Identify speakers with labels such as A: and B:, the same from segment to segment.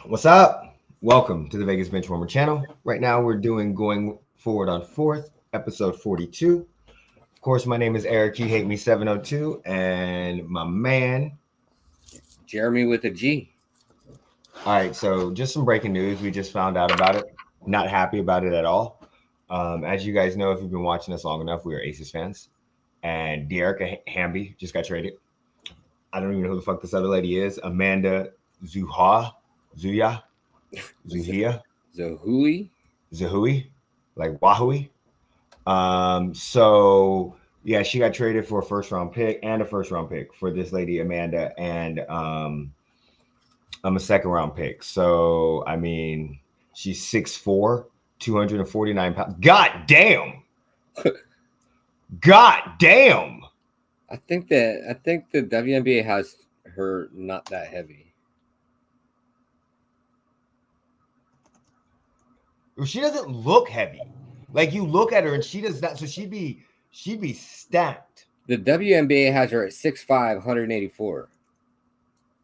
A: What's up? Welcome to the Vegas Benchwarmer channel. Right now we're doing Going Forward on Fourth, episode 42. Of course, my name is Eric. You hate me 702, and my man.
B: Jeremy with a G.
A: All right, so just some breaking news. We just found out about it. Not happy about it at all. As you guys know, if you've been watching us long enough, we are Aces fans. And De'Erica Hamby just got traded. I don't even know who the fuck this other lady is. Amanda Zuhia, Zuhia,
B: Zahui.
A: Zahui, like Wahui. So yeah, she got traded for a first round pick and a first round pick for this lady Amanda, and I'm a second round pick. So I mean, she's 6'4", 249 pounds. God damn. God damn.
B: I think the WNBA has her not that heavy.
A: She doesn't look heavy. Like you look at her and she does not. So she'd be stacked.
B: The WNBA has her at 6'5", 184.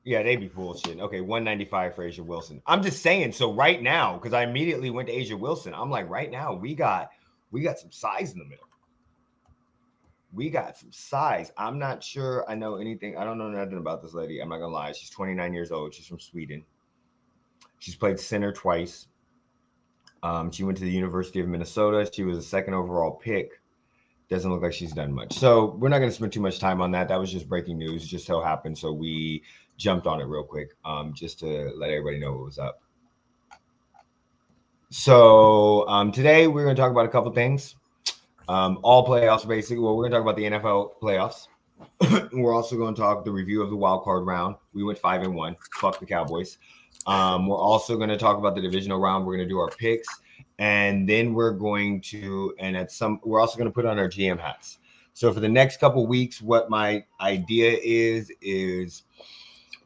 A: Yeah, they'd be bullshit. Okay, 195 for Asia Wilson. I'm just saying. So right now, because I immediately went to Asia Wilson, I'm like, right now we got some size in the middle. We got some size. I'm not sure I know anything. I don't know nothing about this lady. I'm not gonna lie. She's 29 years old. She's from Sweden. She's played center twice. She went to the University of Minnesota. She was a second overall pick. Doesn't look like she's done much. So we're not going to spend too much time on that. That was just breaking news. Just so happened. So we jumped on it real quick just to let everybody know what was up. So today we're going to talk about a couple things. All playoffs, basically. Well, we're going to talk about the NFL playoffs. We're also going to talk the review of the wild card round. We went 5-1. Fuck the Cowboys. We're also going to talk about the divisional round. We're going to do our picks. And then we're going to, we're also going to put on our GM hats. So for the next couple weeks, what my idea is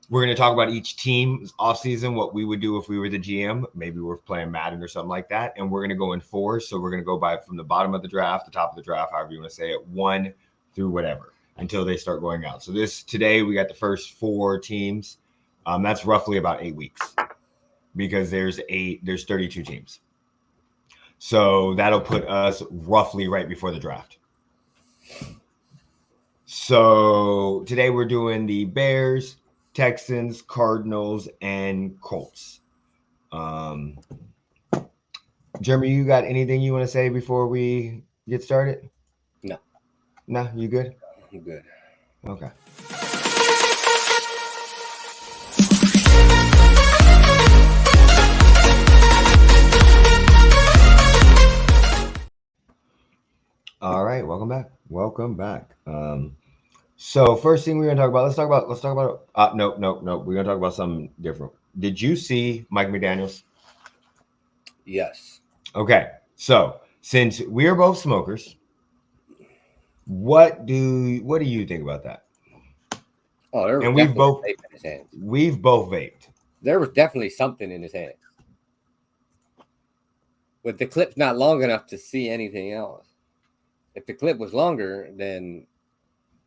A: we're going to talk about each team's offseason, what we would do if we were the GM. Maybe we're playing Madden or something like that. And we're going to go in four. So we're going to go by from the bottom of the draft, the top of the draft, however you want to say it, 1 through whatever until they start going out. So today we got the first 4 teams. That's roughly about 8 weeks because there's 32 teams. So that'll put us roughly right before the draft. So today we're doing the Bears, Texans, Cardinals, and Colts. Jeremy, you got anything you want to say before we get started?
B: No.
A: No, you good?
B: I'm good.
A: Okay. All right, welcome back. So first thing we're gonna talk about, let's talk about. Nope. We're gonna talk about something different. Did you see Mike McDaniels?
B: Yes.
A: Okay, so since we are both smokers, what do you think about that?
B: Oh, there was
A: And
B: definitely a vape in his hands.
A: we've both vaped.
B: There was definitely something in his hand. But the clip's not long enough to see anything else. If the clip was longer, then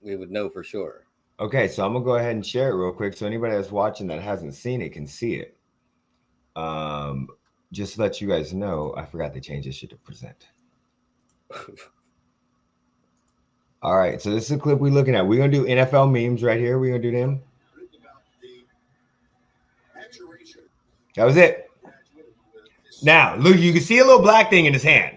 B: we would know for sure.
A: Okay, so I'm gonna go ahead and share it real quick so anybody that's watching that hasn't seen it can see it. Just to let you guys know, I forgot to change this shit to present. All right, so this is a clip we're looking at. We're gonna do NFL memes right here. We're gonna do them. That was it. Now, look, you can see a little black thing in his hand.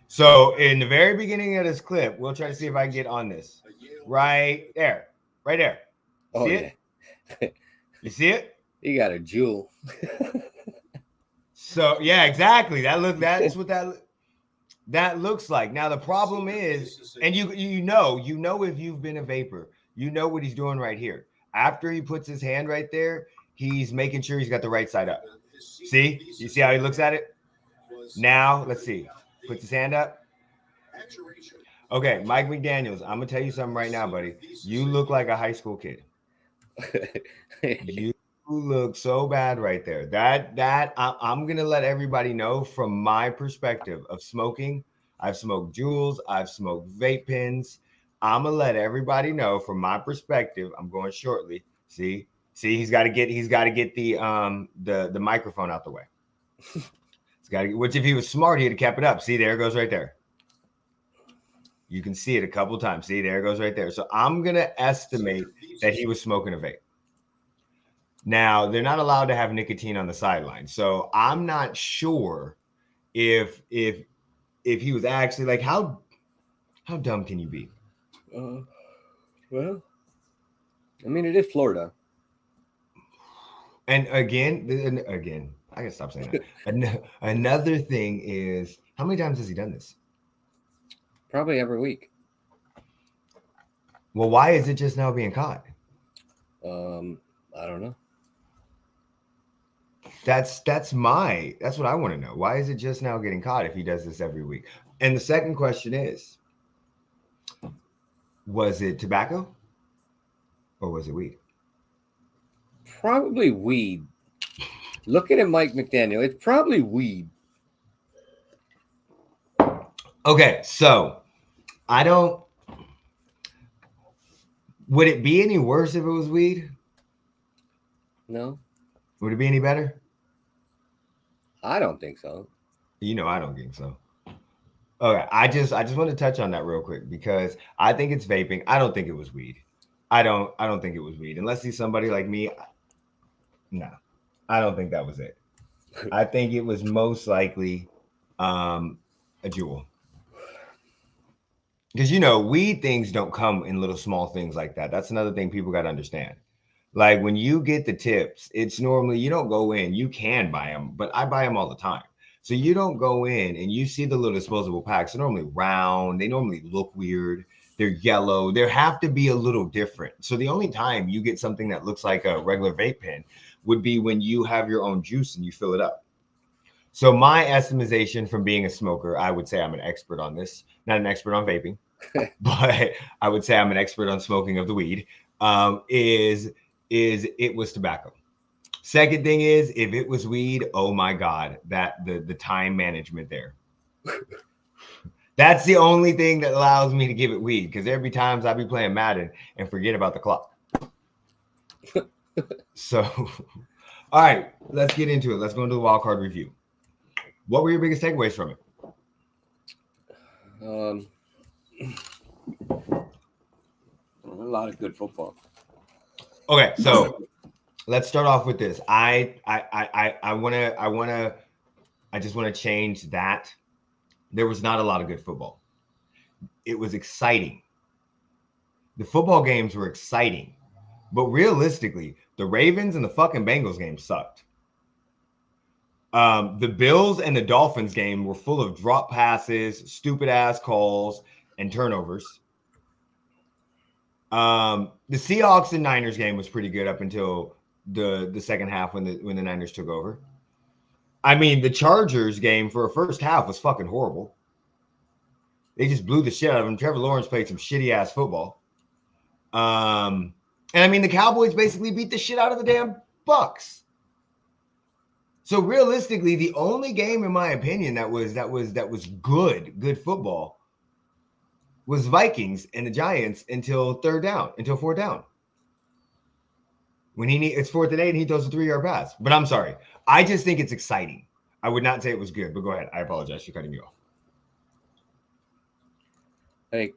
A: So in the very beginning of this clip, we'll try to see if I can get on this. Right there. Right there.
B: Oh,
A: See
B: yeah.
A: it? You see it?
B: He got a jewel.
A: So yeah, exactly. That's what that looks like. Now the problem is, and you know if you've been a vapor, you know what he's doing right here. After he puts his hand right there, he's making sure he's got the right side up. See? You see how he looks at it? Now, let's see. Puts his hand up. Okay, Mike McDaniels, I'm gonna tell you something right now, buddy. You look like a high school kid. You look so bad right there. I'm gonna let everybody know from my perspective of smoking. I've smoked Juuls, I've smoked vape pens. I'm gonna let everybody know from my perspective. I'm going shortly. See, See, he's got to get the microphone out the way. He's got to, which if he was smart, he'd have kept it up. See, there it goes right there. You can see it a couple times. See, there it goes right there. So I'm gonna estimate that he was smoking a vape. Now they're not allowed to have nicotine on the sideline, so I'm not sure if he was actually like how dumb can you be?
B: Well, I mean, it is Florida.
A: And again, I gotta stop saying that. Another thing is, how many times has he done this?
B: Probably every week.
A: Well, why is it just now being caught?
B: I don't know.
A: That's what I want to know. Why is it just now getting caught if he does this every week? And the second question is, was it tobacco or was it weed?
B: Probably weed. Looking at Mike McDaniel, it's probably weed.
A: Okay, so would it be any worse if it was weed?
B: No.
A: Would it be any better?
B: I don't think so.
A: I don't think so. Okay, I just want to touch on that real quick because I think it's vaping. I don't think it was weed. I don't think it was weed. Unless he's somebody like me. No, I don't think that was it. I think it was most likely a jewel. Because weed things don't come in little small things like that. That's another thing people got to understand. Like when you get the tips, it's normally you don't go in. You can buy them, but I buy them all the time. So you don't go in and you see the little disposable packs. They're normally round. They normally look weird. They're yellow. They have to be a little different. So the only time you get something that looks like a regular vape pen would be when you have your own juice and you fill it up. So my estimation from being a smoker, I would say I'm an expert on this. Not an expert on vaping, but I would say I'm an expert on smoking of the weed. Is it was tobacco. Second thing is, if it was weed, oh my God, that the time management there. That's the only thing that allows me to give it weed, because there'd be times I'd be playing Madden and forget about the clock. So, all right, let's get into it. Let's go into the wild card review. What were your biggest takeaways from it?
B: A lot of good football.
A: Okay, so let's start off with this. I just want to change that. There was not a lot of good football. It was exciting. The football games were exciting, but realistically, the Ravens and the fucking Bengals game sucked. The Bills and the Dolphins game were full of drop passes, stupid ass calls, and turnovers. The Seahawks and Niners game was pretty good up until the second half when the Niners took over. I mean, the Chargers game for a first half was fucking horrible. They just blew the shit out of them. Trevor Lawrence played some shitty ass football. And I mean, the Cowboys basically beat the shit out of the damn Bucks. So realistically, the only game, in my opinion, that was good football was Vikings and the Giants until fourth down. When it's 4th and 8 and he throws a 3-yard pass. But I'm sorry. I just think it's exciting. I would not say it was good, but go ahead. I apologize for cutting you off.
B: Like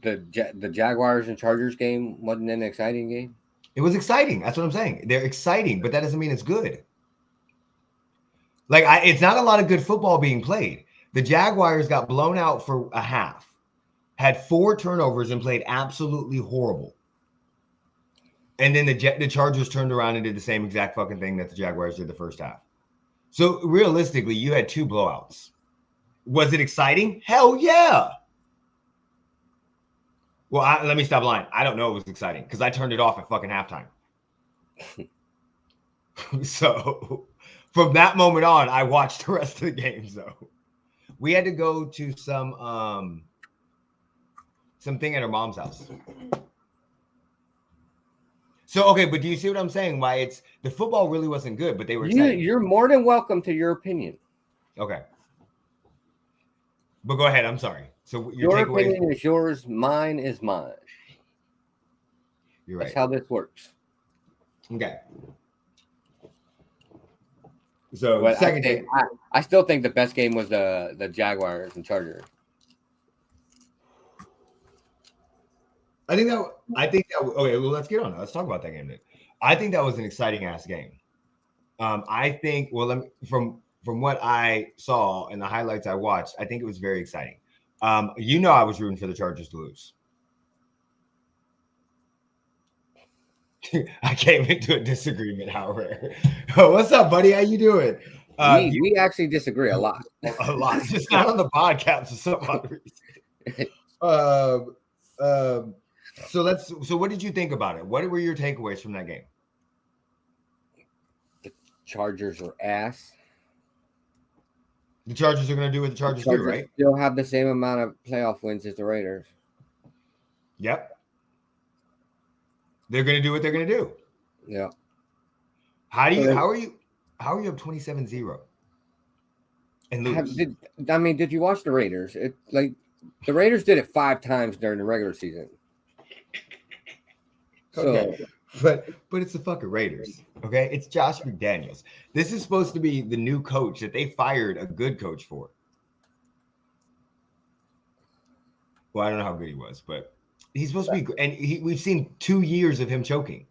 B: the Jaguars and Chargers game wasn't an exciting game.
A: It was exciting. That's what I'm saying. They're exciting, but that doesn't mean it's good. Like it's not a lot of good football being played. The Jaguars got blown out for a half, had 4 turnovers, and played absolutely horrible. And then the Chargers turned around and did the same exact fucking thing that the Jaguars did the first half. So realistically, you had 2 blowouts. Was it exciting? Hell yeah. Well, let me stop lying. I don't know it was exciting because I turned it off at fucking halftime. So from that moment on, I watched the rest of the games though. We had to go to something at her mom's house. So, okay, but do you see what I'm saying? Why the football really wasn't good, but they were exciting.
B: You're more than welcome to your opinion.
A: Okay. But go ahead. I'm sorry. So
B: your opinion is yours. Mine is mine.
A: You're right.
B: That's how this works.
A: Okay. So
B: But
A: second thing,
B: I still think the best game was the Jaguars and Chargers.
A: I think that okay, well, let's get on it. Let's talk about that game then. I think that was an exciting ass game. I think from what I saw and the highlights I watched, I think it was very exciting. I was rooting for the Chargers to lose. I came into a disagreement, however. What's up, buddy? How you doing?
B: We actually disagree a lot.
A: A lot, just not on the podcast for some odd reason. So what did you think about it? What were your takeaways from that game?
B: The Chargers are ass.
A: The Chargers are going to do what the Chargers do, right?
B: Still have the same amount of playoff wins as the Raiders.
A: Yep. They're going to do what they're going to do.
B: Yeah.
A: How are you up 27-0 and lose?
B: Did you watch the Raiders? The Raiders did it 5 times during the regular season.
A: Okay. But it's the fucking Raiders. Okay. It's Josh McDaniels. This is supposed to be the new coach that they fired a good coach for. Well, I don't know how good he was, but he's supposed to be good. And we've seen 2 years of him choking.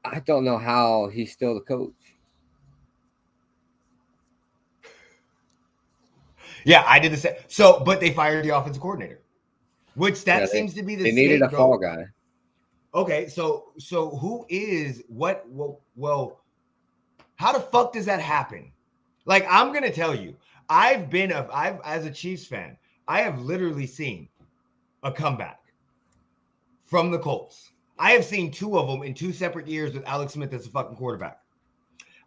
B: I don't know how he's still the coach.
A: Yeah, I did the same. So, but they fired the offensive coordinator, which seems to be the.
B: They needed a fall guy.
A: Okay, so who is what? Well, how the fuck does that happen? Like, I'm gonna tell you, I've as a Chiefs fan, I have literally seen a comeback from the Colts. I have seen 2 of them in 2 separate years with Alex Smith as a fucking quarterback.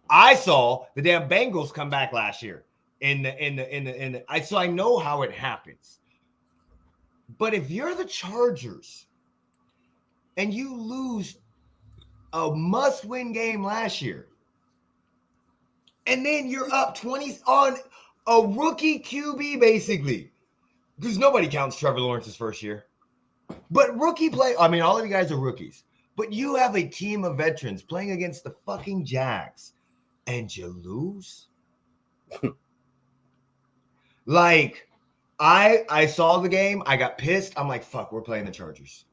A: I saw the damn Bengals come back last year so I know how it happens. But if you're the Chargers and you lose a must-win game last year, and then you're up 20 on a rookie QB, basically, because nobody counts Trevor Lawrence's first year. But rookie play, I mean, all of you guys are rookies, but you have a team of veterans playing against the fucking Jags, and you lose? Like, I saw the game, I got pissed. I'm like, fuck, we're playing the Chargers.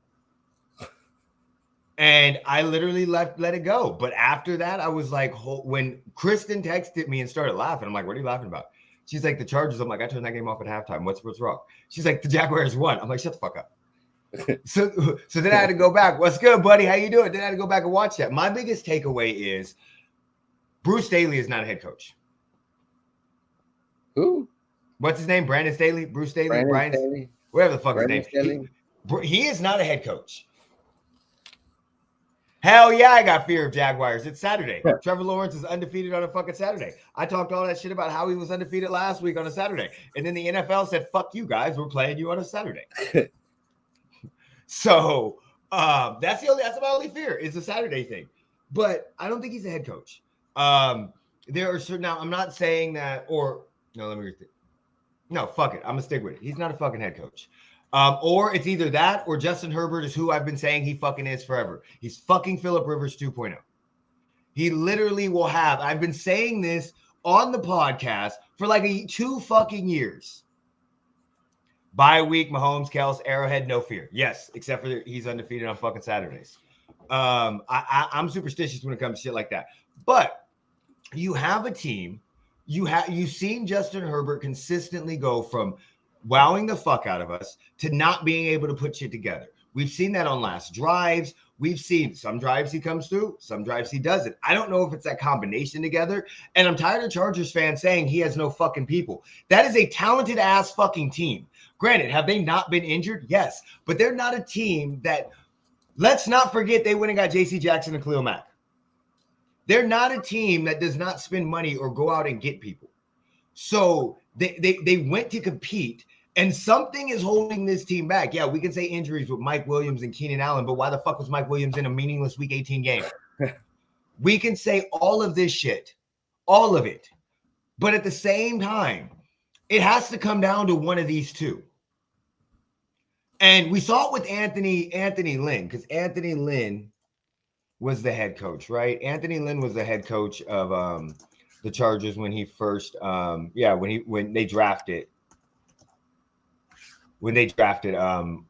A: And I literally let it go. But after that, I was like, when Kristen texted me and started laughing, I'm like, what are you laughing about? She's like, the Chargers. I'm like, I turned that game off at halftime. What's wrong? She's like, the Jaguars won. I'm like, shut the fuck up. So then I had to go back. What's good, buddy? How you doing? Then I had to go back and watch that. My biggest takeaway is Bruce Staley is not a head coach.
B: Who?
A: What's his name? Brandon Staley? Bruce Staley?
B: Brian Staley?
A: Whatever the fuck
B: Brandon
A: his name. He is not a head coach. Hell yeah, I got fear of Jaguars. It's Saturday. Trevor Lawrence is undefeated on a fucking Saturday. I talked all that shit about how he was undefeated last week on a Saturday. And then the NFL said, fuck you guys, we're playing you on a Saturday. So that's my only fear is the Saturday thing. But I don't think he's a head coach. There are certain, now I'm not saying that, or no, let me rethink. No, fuck it. I'm gonna stick with it. He's not a fucking head coach. Or it's either that or Justin Herbert is who I've been saying he fucking is forever. He's fucking Phillip Rivers 2.0. He literally will have, I've been saying this on the podcast for like 2 fucking years. Bye week, Mahomes, Kels, Arrowhead, no fear. Yes, except for he's undefeated on fucking Saturdays. I'm superstitious when it comes to shit like that. But you have a team. You've seen Justin Herbert consistently go from wowing the fuck out of us to not being able to put shit together. We've seen that on last drives. We've seen some drives he comes through, some drives he doesn't. I don't know if it's that combination together. And I'm tired of Chargers fans saying he has no fucking people. That is a talented ass fucking team. Granted, have they not been injured? Yes. But they're not a team that, let's not forget they went and got J.C. Jackson and Khalil Mack. They're not a team that does not spend money or go out and get people. So they went to compete, and something is holding this team back. Yeah, we can say injuries with Mike Williams and Keenan Allen, but why the fuck was Mike Williams in a meaningless Week 18 game? We can say all of this shit, all of it. But at the same time, it has to come down to one of these two. And we saw it with Anthony Lynn, because Anthony Lynn was the head coach, right? Anthony Lynn was the head coach of the Chargers when he first when they drafted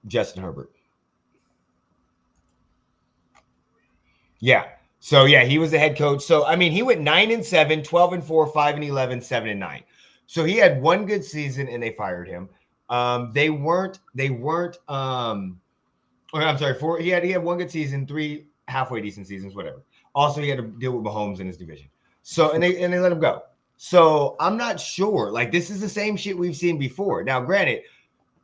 A: Justin Herbert. Yeah. So yeah, he was the head coach. So I mean, he went 9-7, 12-4, 5-11, 7-9. So he had one good season and they fired him. They weren't he had one good season, 3 halfway decent seasons, whatever. Also, he had to deal with Mahomes in his division. So and they let him go. So I'm not sure. Like, this is the same shit we've seen before. Now, granted,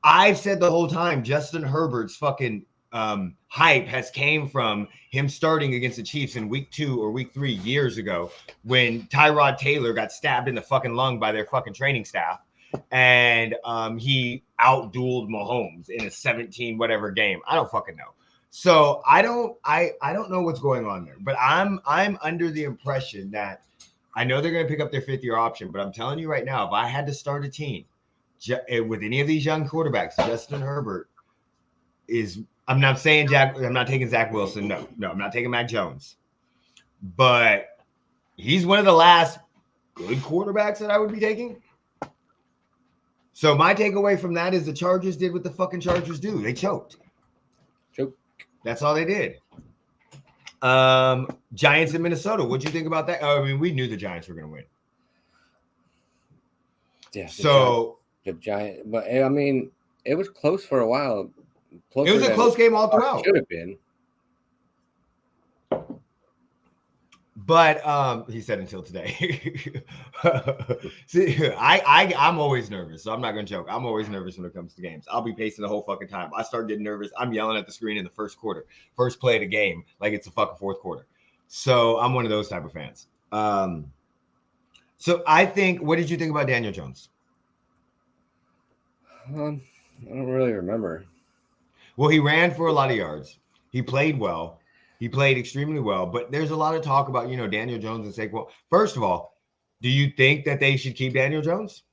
A: I've said the whole time Justin Herbert's fucking hype has came from him starting against the Chiefs in week 2 or week 3 years ago when Tyrod Taylor got stabbed in the fucking lung by their fucking training staff. And he outdueled Mahomes in a 17 whatever game. I don't fucking know. So I don't know what's going on there. But I'm under the impression that I know they're going to pick up their 5th-year option. But I'm telling you right now, if I had to start a team with any of these young quarterbacks, Justin Herbert is. I'm not saying I'm not taking Zach Wilson. No, I'm not taking Mac Jones. But he's one of the last good quarterbacks that I would be taking. So my takeaway from that is the Chargers did what the fucking Chargers do. They choked. That's all they did. Giants in Minnesota. What'd you think about that? I mean, we knew the Giants were going to win.
B: Yeah.
A: So
B: the Giants, but I mean, it was close for a while.
A: It was a close game all throughout.
B: Should have been.
A: But he said until today. See, I'm always nervous, so I'm not gonna joke. I'm always nervous when it comes to games. I'll be pacing the whole fucking time. I start getting nervous. I'm yelling at the screen in the first quarter, first play of the game, like it's a fucking fourth quarter. So I'm one of those type of fans. So I think, what did you think about Daniel Jones?
B: I don't really remember.
A: Well, he ran for a lot of yards. He played well. He played extremely well. But there's a lot of talk about, Daniel Jones and Saquon. First of all, do you think that they should keep Daniel Jones?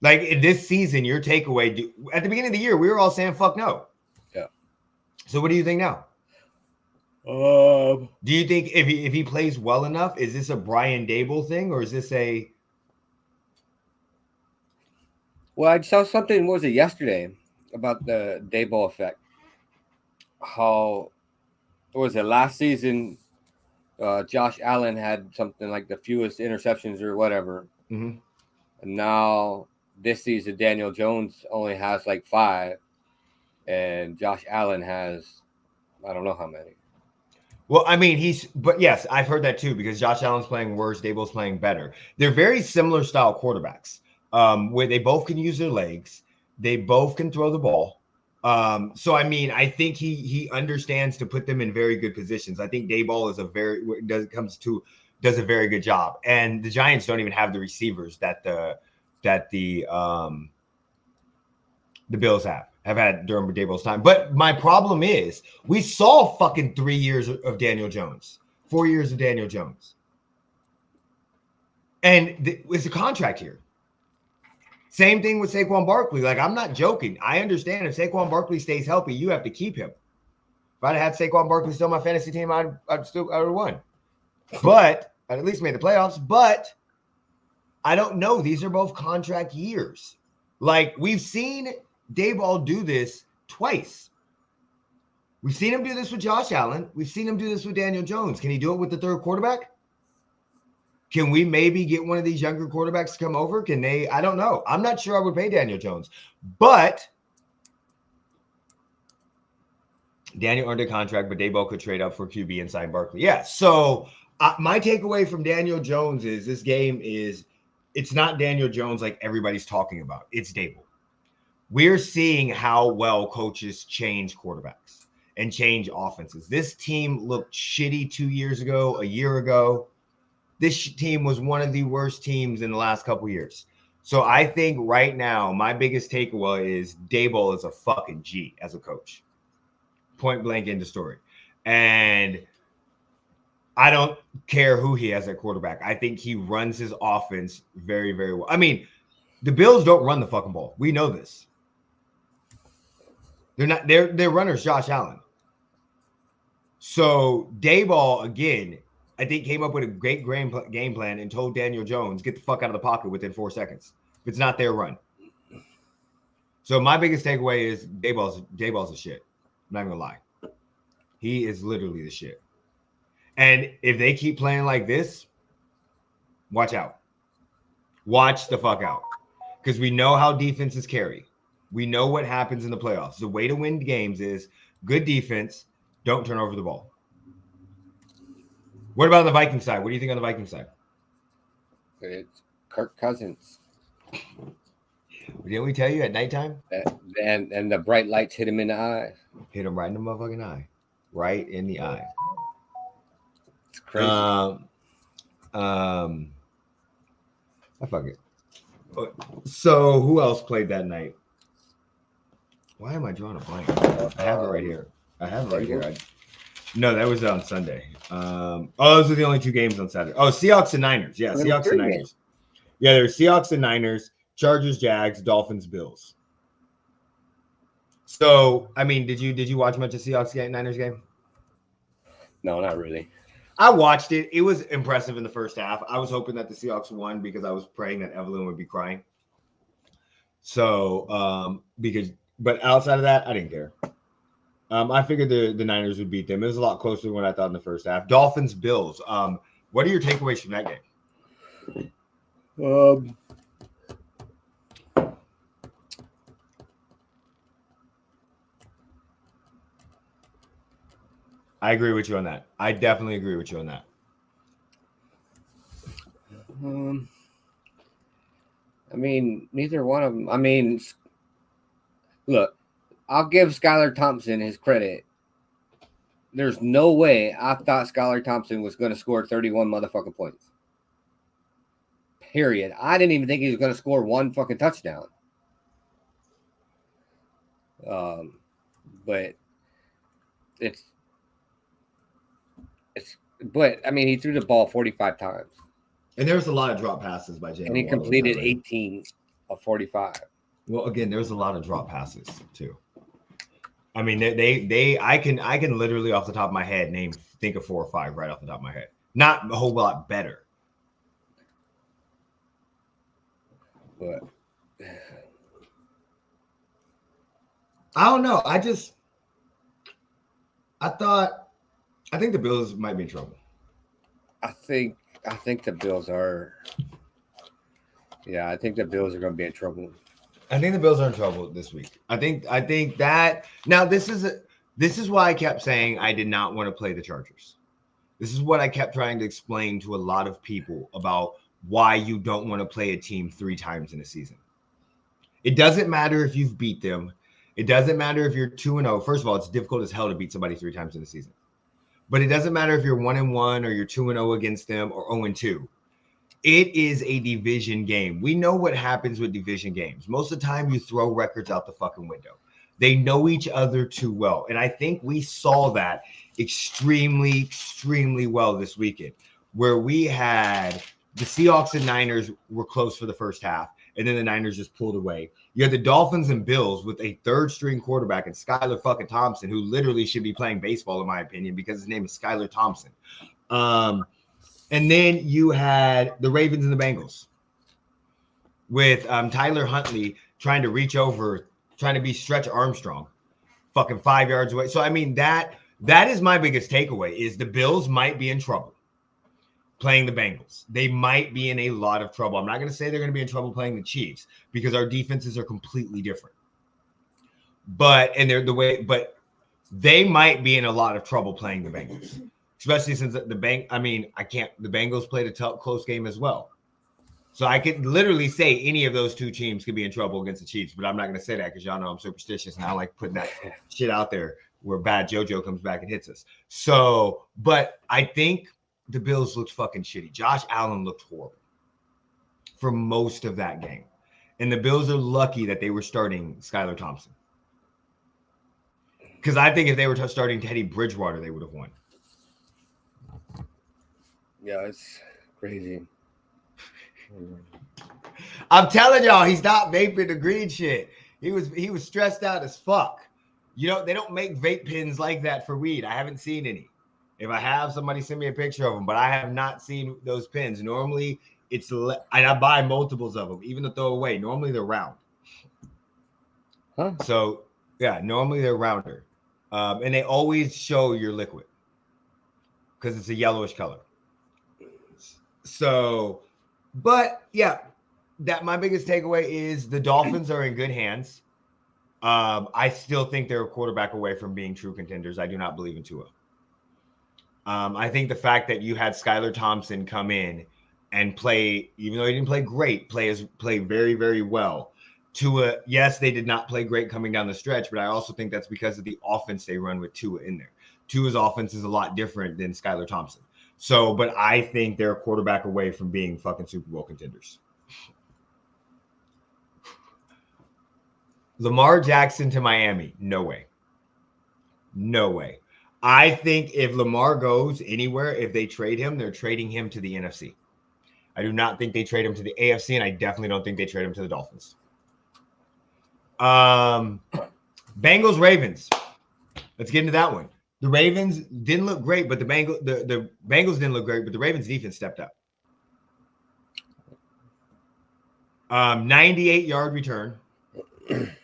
A: Like, in this season, your takeaway, at the beginning of the year, we were all saying, fuck no.
B: Yeah.
A: So what do you think now? Do you think if he plays well enough, is this a Brian Dable thing, or is this a...
B: Well, I saw something, what was it, yesterday, about the Dayball effect. How, what was it, last season, Josh Allen had something like the fewest interceptions or whatever.
A: Mm-hmm.
B: And now this season, Daniel Jones only has like 5. And Josh Allen has, I don't know how many.
A: Well, I mean, but yes, I've heard that too, because Josh Allen's playing worse, Dable's playing better. They're very similar style quarterbacks, where they both can use their legs. They both can throw the ball. So, I mean, I think he understands to put them in very good positions. I think Dayball does a very good job. And the Giants don't even have the receivers that the Bills have had during Dayball's time. But my problem is we saw fucking 3 years of Daniel Jones, 4 years of Daniel Jones. And it's a contract here. Same thing with Saquon Barkley. Like, I'm not joking. I understand if Saquon Barkley stays healthy, you have to keep him. If I'd had Saquon Barkley still on my fantasy team, I would have won. But I'd at least made the playoffs. But I don't know. These are both contract years. Like, we've seen Dayball do this twice. We've seen him do this with Josh Allen. We've seen him do this with Daniel Jones. Can he do it with the third quarterback? Can we maybe get one of these younger quarterbacks to come over? Can they? I don't know. I'm not sure I would pay Daniel Jones. But Daniel earned a contract, but Dayball could trade up for QB and sign Barkley. Yeah. So my takeaway from Daniel Jones is this game it's not Daniel Jones like everybody's talking about. It's Dayball. We're seeing how well coaches change quarterbacks and change offenses. This team looked shitty 2 years ago, a year ago. This team was one of the worst teams in the last couple years. So I think right now, my biggest takeaway is Dayball is a fucking G as a coach. Point blank, end of story. And I don't care who he has at quarterback. I think he runs his offense very, very well. I mean, the Bills don't run the fucking ball. We know this. Their runner's Josh Allen. So Dayball, again, I think came up with a great game plan and told Daniel Jones, get the fuck out of the pocket within 4 seconds. If it's not their run. So my biggest takeaway is Dayball's a shit. I'm not even gonna lie. He is literally the shit. And if they keep playing like this, watch out. Watch the fuck out. Because we know how defenses carry. We know what happens in the playoffs. The way to win games is good defense, don't turn over the ball. What about on the Viking side? What do you think on the Viking side?
B: It's Kirk Cousins.
A: Didn't we tell you at nighttime?
B: And the bright lights hit him in the eye.
A: Hit him right in the motherfucking eye. Right in the eye.
B: It's crazy.
A: I fuck it. So who else played that night? Why am I drawing a blank? I have it right here. No, that was on Sunday. Those are the only 2 games on Saturday. Oh, Seahawks and Niners. Yeah, Seahawks and Niners. Yeah, there's Seahawks and Niners, Chargers, Jags, Dolphins, Bills. So, I mean, did you watch much of Seahawks game, Niners game?
B: No, not really.
A: I watched it. It was impressive in the first half. I was hoping that the Seahawks won because I was praying that Evelyn would be crying. So, but outside of that, I didn't care. I figured the Niners would beat them. It was a lot closer than what I thought in the first half. Dolphins, Bills. What are your takeaways from that game? I agree with you on that. I definitely agree with you on that.
B: I mean, neither one of them. I mean, look, I'll give Skylar Thompson his credit. There's no way I thought Skylar Thompson was going to score 31 motherfucking points. Period. I didn't even think he was going to score 1 fucking touchdown. But but I mean, he threw the ball 45 times.
A: And there was a lot of drop passes by Jalen.
B: And he completed 18 of 45.
A: Well, again, there was a lot of drop passes too. I mean, I can literally off the top of my head think of 4 or 5 right off the top of my head. Not a whole lot better.
B: But
A: I don't know. I think the Bills might be in trouble.
B: I think the Bills are. Yeah, I think the Bills are going to be in trouble.
A: I think the Bills are in trouble this week. I think that now this is why I kept saying I did not want to play the Chargers. This is what I kept trying to explain to a lot of people about why you don't want to play a team 3 times in a season. It doesn't matter if you've beat them. It doesn't matter if you're 2-0. First of all, it's difficult as hell to beat somebody 3 times in a season. But it doesn't matter if you're 1-1 or you're 2-0 against them or 0-2. It is a division game. We know what happens with division games. Most of the time, you throw records out the fucking window. They know each other too well. And I think we saw that extremely, extremely well this weekend, where we had the Seahawks and Niners were close for the first half, and then the Niners just pulled away. You had the Dolphins and Bills with a 3rd-string quarterback and Skylar fucking Thompson, who literally should be playing baseball, in my opinion, because his name is Skylar Thompson. And then you had the Ravens and the Bengals with Tyler Huntley trying to reach over, trying to be Stretch Armstrong, fucking 5 yards away. So, I mean, that is my biggest takeaway is the Bills might be in trouble playing the Bengals. They might be in a lot of trouble. I'm not going to say they're going to be in trouble playing the Chiefs because our defenses are completely different. But they might be in a lot of trouble playing the Bengals. Especially since the Bengals played a close game as well. So I could literally say any of those 2 teams could be in trouble against the Chiefs, but I'm not going to say that because y'all know I'm superstitious and I like putting that shit out there where bad JoJo comes back and hits us. So, but I think the Bills looked fucking shitty. Josh Allen looked horrible for most of that game. And the Bills are lucky that they were starting Skylar Thompson. Because I think if they were starting Teddy Bridgewater, they would have won.
B: Yeah, it's crazy.
A: I'm telling y'all, he's not vaping the green shit. He was stressed out as fuck. You know, they don't make vape pens like that for weed. I haven't seen any. If I have, somebody send me a picture of them, but I have not seen those pins. Normally, and I buy multiples of them, even to throw away. Normally, they're round.
B: Huh?
A: So, yeah, normally they're rounder. And they always show your liquid because it's a yellowish color. So, but yeah, that my biggest takeaway is the Dolphins are in good hands. I still think they're a quarterback away from being true contenders. I do not believe in Tua. I think the fact that you had Skylar Thompson come in and play, even though he didn't play great, play very, very well. Tua, yes, they did not play great coming down the stretch, but I also think that's because of the offense they run with Tua in there. Tua's offense is a lot different than Skylar Thompson. So, but I think they're a quarterback away from being fucking Super Bowl contenders. Lamar Jackson to Miami. No way. No way. I think if Lamar goes anywhere, if they trade him, they're trading him to the NFC. I do not think they trade him to the AFC, and I definitely don't think they trade him to the Dolphins. Bengals, Ravens. Let's get into that one. The Ravens didn't look great, but the Bengals didn't look great, but the Ravens defense stepped up. 98-yard return.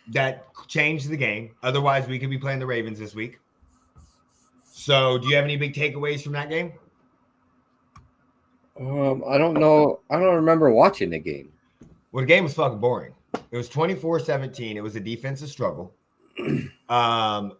A: That changed the game. Otherwise, we could be playing the Ravens this week. So, do you have any big takeaways from that game?
B: I don't know. I don't remember watching the game.
A: Well, the game was fucking boring. It was 24-17. It was a defensive struggle. Demarcus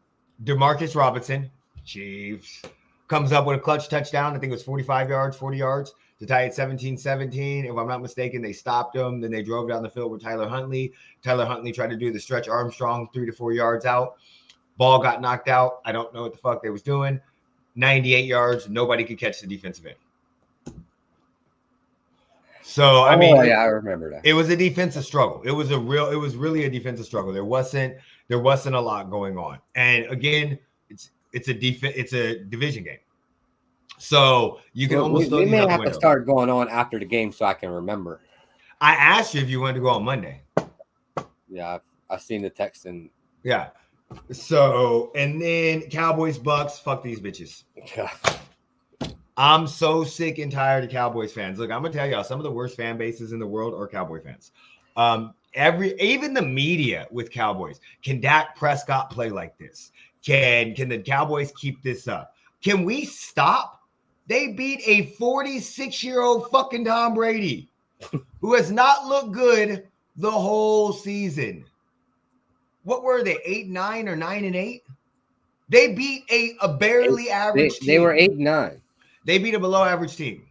A: Robinson, Chiefs, comes up with a clutch touchdown. I think it was 45 yards, 40 yards to tie it 17-17. If I'm not mistaken, they stopped him. Then they drove down the field with Tyler Huntley. Tyler Huntley tried to do the stretch Armstrong 3 to 4 yards out. Ball got knocked out. I don't know what the fuck they was doing. 98 yards. Nobody could catch the defensive end. So, I mean,
B: yeah, I remember that.
A: It was a defensive struggle. It was really a defensive struggle. There wasn't a lot going on. And again, it's a division game. So you can almost
B: we may have to start going on after the game so I can remember.
A: I asked you if you wanted to go on Monday.
B: Yeah, I've seen the text and
A: yeah. So and then Cowboys, Bucks, fuck these bitches.
B: Yeah.
A: I'm so sick and tired of Cowboys fans. Look, I'm gonna tell y'all, some of the worst fan bases in the world are Cowboy fans. Even the media with Cowboys. Can Dak Prescott play like this? Can the Cowboys keep this up? Can we stop? They beat a 46-year-old fucking Tom Brady, who has not looked good the whole season. What were they? 8-9 or 9-8? They beat a barely average team.
B: They were 8-9.
A: They beat a below average team.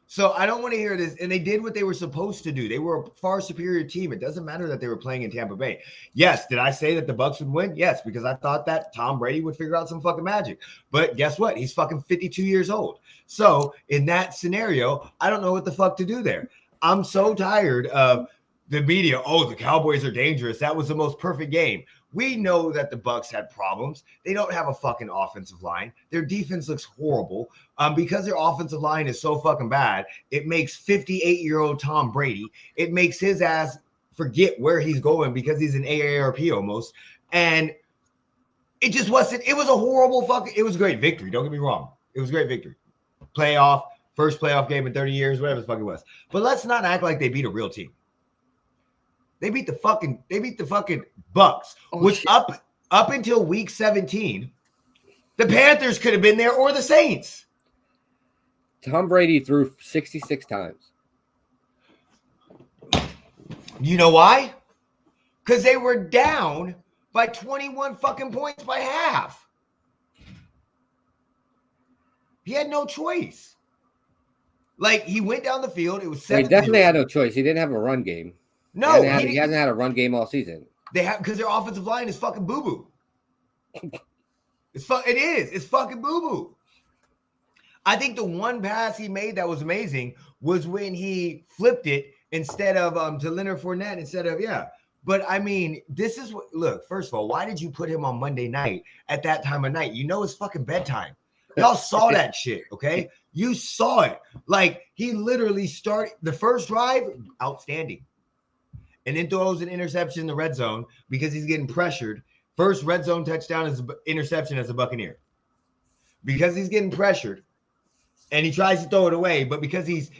A: So I don't want to hear this. And they did what they were supposed to do. They were a far superior team. It doesn't matter that they were playing in Tampa Bay. Yes. Did I say that the Bucs would win? Yes, because I thought that Tom Brady would figure out some fucking magic. But guess what? He's fucking 52 years old. So in that scenario, I don't know what the fuck to do there. I'm so tired of the media. Oh, the Cowboys are dangerous. That was the most perfect game. We know that the Bucs had problems. They don't have a fucking offensive line. Their defense looks horrible. Because their offensive line is so fucking bad, it makes 58-year-old Tom Brady, it makes his ass forget where he's going because he's an AARP almost. And it just wasn't, it was a horrible fucking, it was a great victory. Don't get me wrong. It was a great victory. First playoff game in 30 years, whatever the fuck it was. But let's not act like they beat a real team. They beat the fucking Bucs, which shit. up until week 17, the Panthers could have been there or the Saints.
B: Tom Brady threw 66 times.
A: You know why? Because they were down by 21 fucking points by half. He had no choice. Like, he went down the field. It was 7-0.
B: He definitely had no choice. He didn't have a run game.
A: No,
B: he hasn't had a run game all season.
A: They have, because their offensive line is fucking boo-boo. It's fucking boo-boo. I think the one pass he made that was amazing was when he flipped it instead of to Leonard Fournette instead of But I mean, this is what. Look, first of all, why did you put him on Monday night at that time of night? You know it's fucking bedtime. Y'all saw that shit, okay? You saw it. Like, he literally started the first drive, outstanding. And then throws an interception in the red zone because he's getting pressured. First red zone touchdown is interception as a Buccaneer. because he's getting pressured and he tries to throw it away, but because he's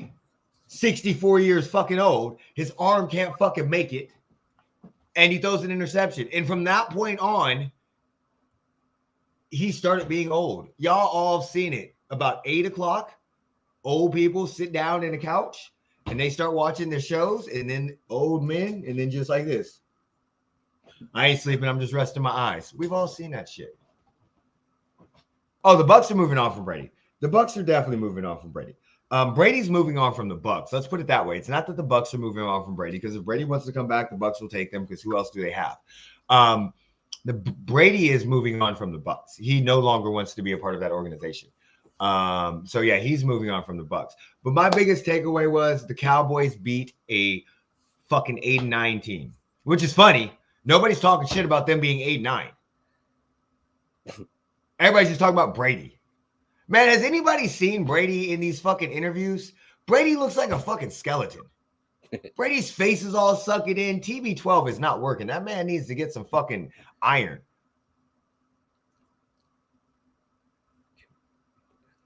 A: 64 years fucking old, his arm can't fucking make it, and he throws an interception. And from that point on, he started being old. Y'all all seen it. About 8 o'clock, old people sit down in a couch and they start watching their shows, and then old men, and then just like this. I ain't sleeping. I'm just resting my eyes. We've all seen that shit. Oh, the Bucs are moving on from Brady. The Bucs are definitely moving on from Brady. Brady's moving on from the Bucs. Let's put it that way. It's not that the Bucs are moving on from Brady, because if Brady wants to come back, the Bucs will take them, because who else do they have? Brady is moving on from the Bucs. He no longer wants to be a part of that organization. So yeah, he's moving on from the Bucs. But my biggest takeaway was the Cowboys beat a fucking 8-9 team, which is funny. Nobody's talking shit about them being 8-9. Everybody's just talking about Brady. Man, has anybody seen Brady in these fucking interviews? Brady looks like a fucking skeleton. Brady's face is all sucking in. TB12 is not working. That man needs to get some fucking iron.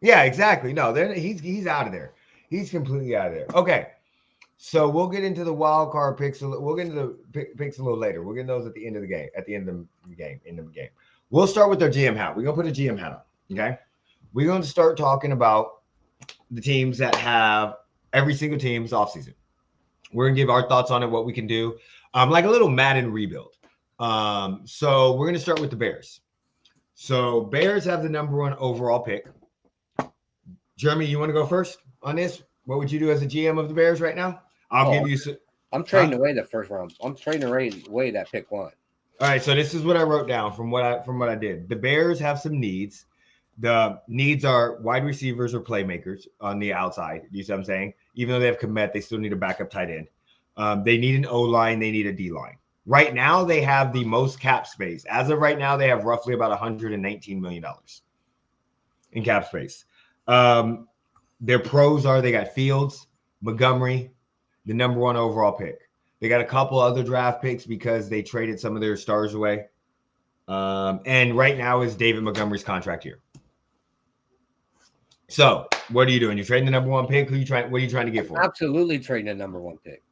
A: Yeah, exactly. No, he's out of there. He's completely out of there. Okay, so we'll get into the wild card picks. We'll get into the picks a little later. We'll get those at the end of the game. At the end of the game. We'll start with our GM hat. We're gonna put a GM hat on. Okay, we're going to start talking about the teams that have every single team's offseason. We're gonna give our thoughts on it, what we can do, like a little Madden rebuild. So we're gonna start with the Bears. So Bears have the number 1 overall pick. Jeremy, you want to go first on this? What would you do as a GM of the Bears right now? I'll give you.
B: I'm trading away the first round. I'm trading away that pick 1.
A: All right, so this is what I wrote down from what I did. The Bears have some needs. The needs are wide receivers or playmakers on the outside. You see what I'm saying? Even though they have Kmet, they still need a backup tight end. They need an O-line. They need a D-line. Right now, they have the most cap space. As of right now, they have roughly about $119 million in cap space. Their pros are they got Fields, Montgomery, the number 1 overall pick. They got a couple other draft picks because they traded some of their stars away. And right now is David Montgomery's contract year. So what are you doing? You're trading the number 1 pick? What are you trying to get for?
B: Absolutely trading the number 1 pick.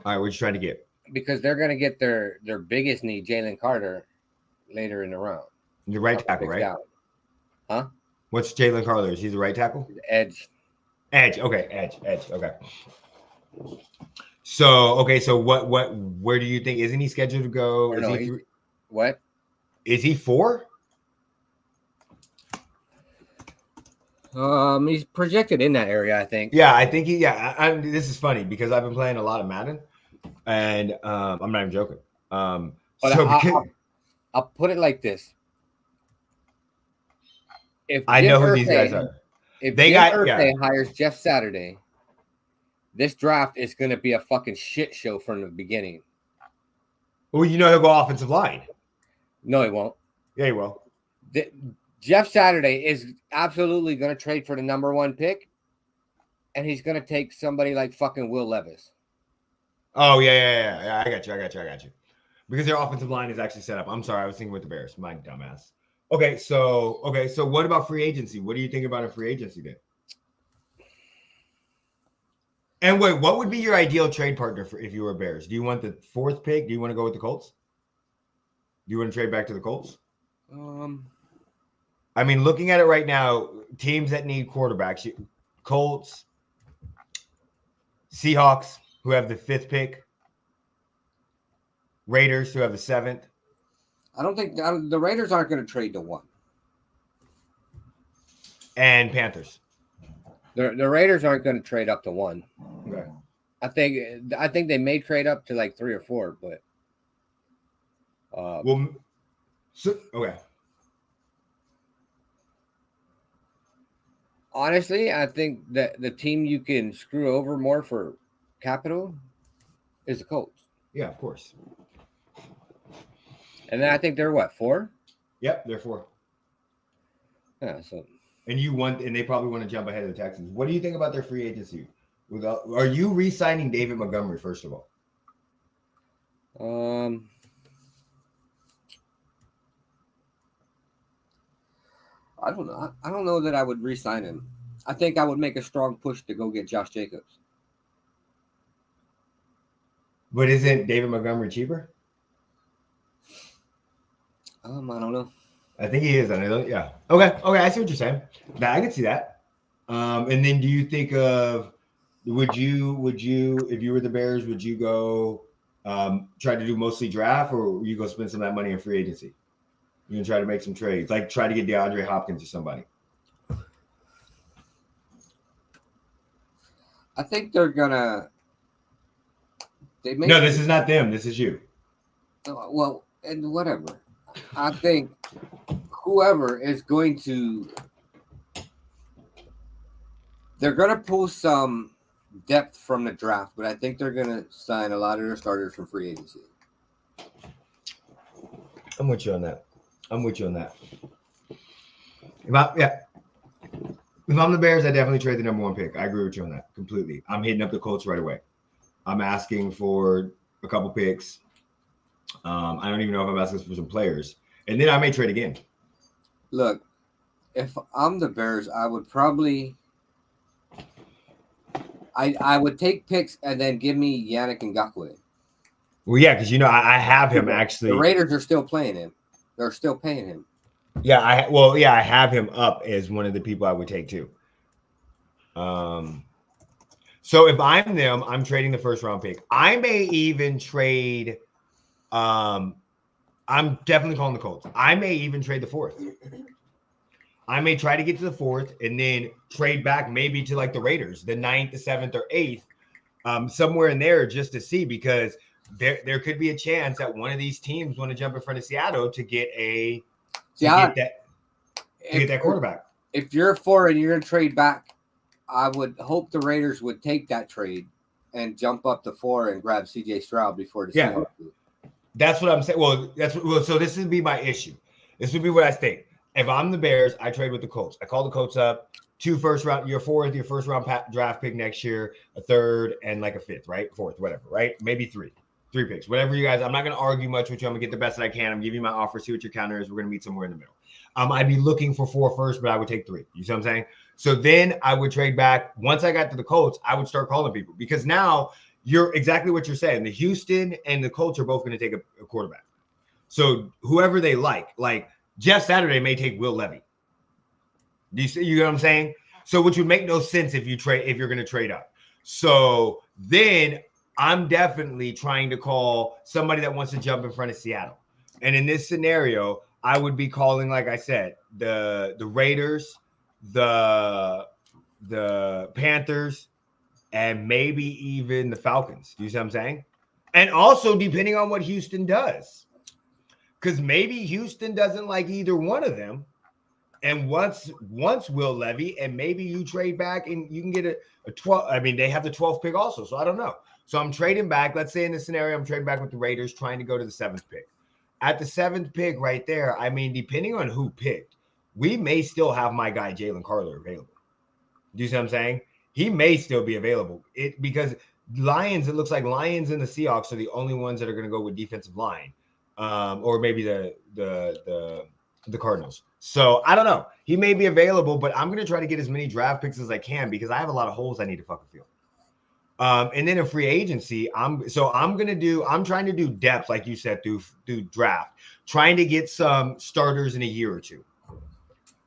A: All right, what are you trying to get?
B: Because they're going to get their biggest need, Jalen Carter, later in the round.
A: The right tackle, right?
B: Out. Huh?
A: What's Jalen Carter? Is he the right tackle?
B: Edge.
A: Okay, edge. Okay. So where do you think, isn't he scheduled to go?
B: What?
A: Is he 4?
B: He's projected in that area, I think.
A: Yeah, I think this is funny because I've been playing a lot of Madden, and I'm not even joking.
B: But I'll put it like this: if
A: I know who these guys are,
B: if Jim Irsay hires Jeff Saturday, this draft is going to be a fucking shit show from the beginning.
A: Well, he'll go offensive line.
B: No, he won't.
A: Yeah, he will.
B: Jeff Saturday is absolutely going to trade for the number 1 pick, and he's going to take somebody like fucking Will Levis.
A: Oh, yeah. I got you. Because their offensive line is actually set up. I'm sorry, I was thinking with the Bears. My dumbass. Okay, so what about free agency? What do you think about a free agency then? And wait, what would be your ideal trade partner if you were Bears? Do you want the 4th pick? Do you want to go with the Colts? Do you want to trade back to the Colts? I mean, looking at it right now, teams that need quarterbacks, Colts, Seahawks, who have the 5th pick, Raiders, who have the 7th.
B: I don't think the Raiders aren't going to trade to 1.
A: And Panthers.
B: The Raiders aren't going to trade up to 1.
A: Okay.
B: I think they may trade up to like 3 or 4, but
A: okay.
B: Honestly, I think that the team you can screw over more for capital is the Colts.
A: Yeah, of course.
B: And then I think they're what, 4?
A: Yep, they're 4.
B: Yeah, so.
A: And they probably want to jump ahead of the Texans. What do you think about their free agency? Are you re-signing David Montgomery first of all?
B: I don't know. I don't know that I would re-sign him. I think I would make a strong push to go get Josh Jacobs.
A: But isn't David Montgomery cheaper?
B: I don't know.
A: I think he is. Yeah. Okay. I see what you're saying. Now I can see that. And then do you think of would you if you were the Bears, would you go try to do mostly draft, or you go spend some of that money in free agency? You gonna try to make some trades, like try to get DeAndre Hopkins or somebody.
B: I think they're gonna.
A: No, this is not them. This is you.
B: Well, and whatever. I think whoever is going to, they're going to pull some depth from the draft, but I think they're going to sign a lot of their starters from free agency.
A: I'm with you on that. If I'm the Bears, I definitely trade the number 1 pick. I agree with you on that completely. I'm hitting up the Colts right away. I'm asking for a couple picks. I don't even know if I'm asking for some players. And then I may trade again.
B: Look, if I'm the Bears, I would probably I would take picks and then give me Yannick Ngakoue.
A: Well, yeah, because I have him actually.
B: The Raiders are still playing him. They're still paying him.
A: Yeah, I have him up as one of the people I would take too. So if I'm them, I'm trading the first round pick. I may even trade. I'm definitely calling the Colts. I may even trade the 4th. I may try to get to the 4th and then trade back maybe to like the Raiders, the 9th, the 7th, or 8th, somewhere in there just to see, because there could be a chance that one of these teams want to jump in front of Seattle to get that quarterback.
B: If you're 4 and you're going to trade back, I would hope the Raiders would take that trade and jump up to 4 and grab CJ Stroud before the season.
A: That's what I'm saying. So this would be my issue. This would be what I think. If I'm the Bears, I trade with the Colts. I call the Colts up, 2 first round, your 4th, your first round draft pick next year, a 3rd, and like a 5th, right? 4th, whatever, right? Maybe 3 picks, whatever you guys. I'm not going to argue much with you. I'm going to get the best that I can. I'm giving you my offer, see what your counter is. We're going to meet somewhere in the middle. I'd be looking for 4 first, but I would take 3. You see what I'm saying? So then I would trade back. Once I got to the Colts, I would start calling people, because now you're exactly what you're saying. The Houston and the Colts are both going to take a quarterback. So whoever they like Jeff Saturday may take Will Levy. Do you see? You know what I'm saying? So which would make no sense if you're going to trade up. So then I'm definitely trying to call somebody that wants to jump in front of Seattle. And in this scenario, I would be calling, like I said, the Raiders, the Panthers, and maybe even the Falcons. Do you see what I'm saying? And also depending on what Houston does. Because maybe Houston doesn't like either one of them and wants Will Levy, and maybe you trade back and you can get a 12. I mean, they have the 12th pick also, so I don't know. So I'm trading back. Let's say in this scenario, I'm trading back with the Raiders, trying to go to the 7th pick. At the 7th pick right there, I mean, depending on who picked, we may still have my guy Jalen Carter available. Do you see what I'm saying? He may still be available. Because Lions, it looks like Lions and the Seahawks are the only ones that are going to go with defensive line. Or maybe the Cardinals. So I don't know. He may be available, but I'm going to try to get as many draft picks as I can, because I have a lot of holes I need to fucking fill. And then in free agency, I'm trying to do depth, like you said, through draft, trying to get some starters in a year or two.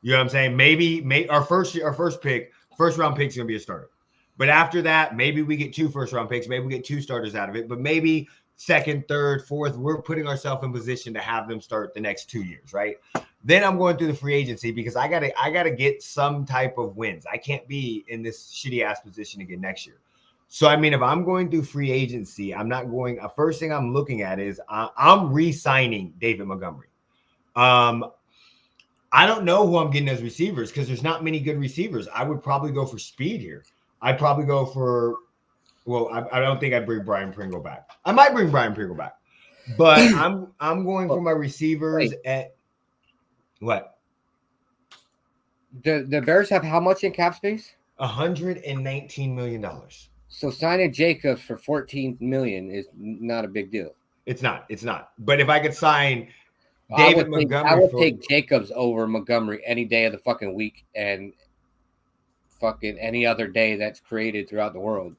A: You know what I'm saying? Maybe our first round pick is going to be a starter. But after that, maybe we get 2 first round picks. Maybe we get 2 starters out of it. But maybe 2nd, 3rd, 4th, we're putting ourselves in position to have them start the next 2 years, right? Then I'm going through the free agency, because I gotta get some type of wins. I can't be in this shitty ass position again next year. So I mean, if I'm going through free agency, I'm not going. First thing I'm looking at is I'm re-signing David Montgomery. I don't know who I'm getting as receivers, because there's not many good receivers. I would probably go for speed here. I'd probably go for. Well, I don't think I'd bring Brian Pringle back. I might bring Brian Pringle back, but I'm going for my receivers at what?
B: The Bears have how much in cap space?
A: $119 million.
B: So signing Jacobs for $14 million is not a big deal.
A: It's not. But if I could sign David
B: I
A: Montgomery.
B: would take Jacobs over Montgomery any day of the fucking week and fucking any other day that's created throughout the world.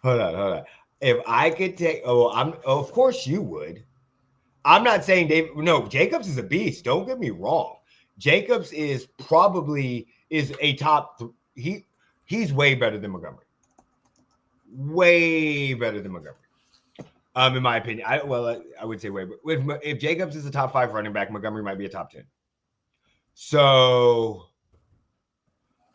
A: Hold on. If I could take, of course you would. I'm not saying David. No, Jacobs is a beast. Don't get me wrong. Jacobs is probably a top. He's way better than Montgomery. Way better than Montgomery. In my opinion, I would say way. But if Jacobs is a top 5 running back, Montgomery might be a top 10. So,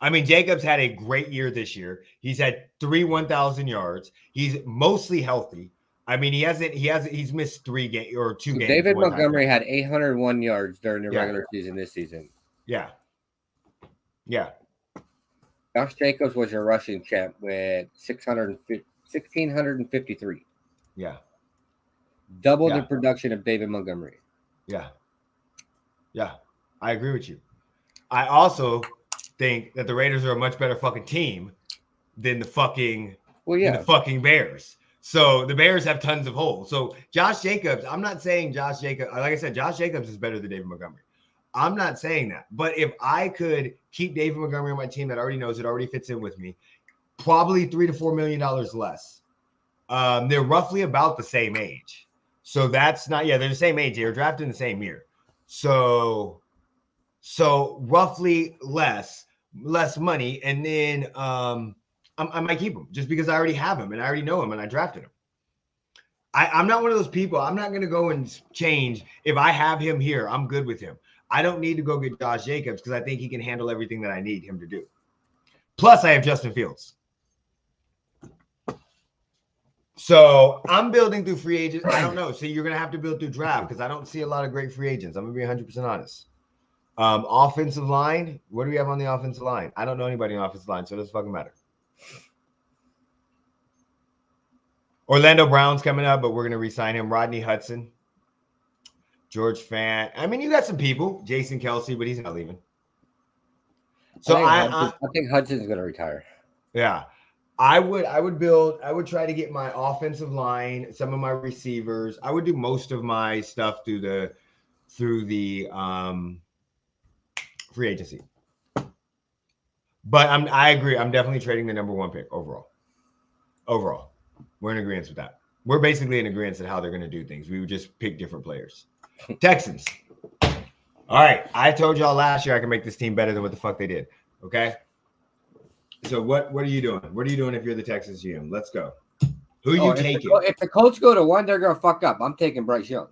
A: I mean, Jacobs had a great year this year. He's had 3 1,000 yards. He's mostly healthy. I mean, he's missed 3 games or 2 games.
B: David Montgomery had 801 yards during the regular season this season.
A: Yeah.
B: Josh Jacobs was your rushing champ with 1,653.
A: Yeah.
B: Double the production of David Montgomery.
A: Yeah. I agree with you. I also think that the Raiders are a much better fucking team than the fucking Bears. So the Bears have tons of holes. So Josh Jacobs, I'm not saying Josh Jacobs, like I said, Josh Jacobs is better than David Montgomery. I'm not saying that. But if I could keep David Montgomery on my team that already knows it, already fits in with me, probably $3 to $4 million less. They're roughly about the same age. So that's not, they're the same age. They were drafted in the same year. So roughly less money. And then I might keep him just because I already have him and I already know him and I drafted him. I'm not one of those people. I'm not going to go and change. If I have him here, I'm good with him. I don't need to go get Josh Jacobs because I think he can handle everything that I need him to do. Plus, I have Justin Fields. So I'm building through free agents. I don't know. So you're going to have to build through draft because I don't see a lot of great free agents. I'm going to be 100% honest. Offensive line. What do we have on the offensive line? I don't know anybody on the offensive line, so it doesn't fucking matter. Orlando Brown's coming up, but we're going to re-sign him. Rodney Hudson. George Fant. I mean, you got some people. Jason Kelsey, but he's not leaving. So
B: I think Hudson's going to retire.
A: Yeah. I would try to get my offensive line, some of my receivers. I would do most of my stuff through the free agency. But I agree. I'm definitely trading the number 1 pick overall. We're in agreement with that. We're basically in agreement on how they're going to do things. We would just pick different players. Texans. All right. I told y'all last year I can make this team better than what the fuck they did. Okay. So what are you doing? What are you doing if you're the Texans GM? Let's go. Who are you taking?
B: If the Colts go to 1, they're going to fuck up. I'm taking Bryce Young.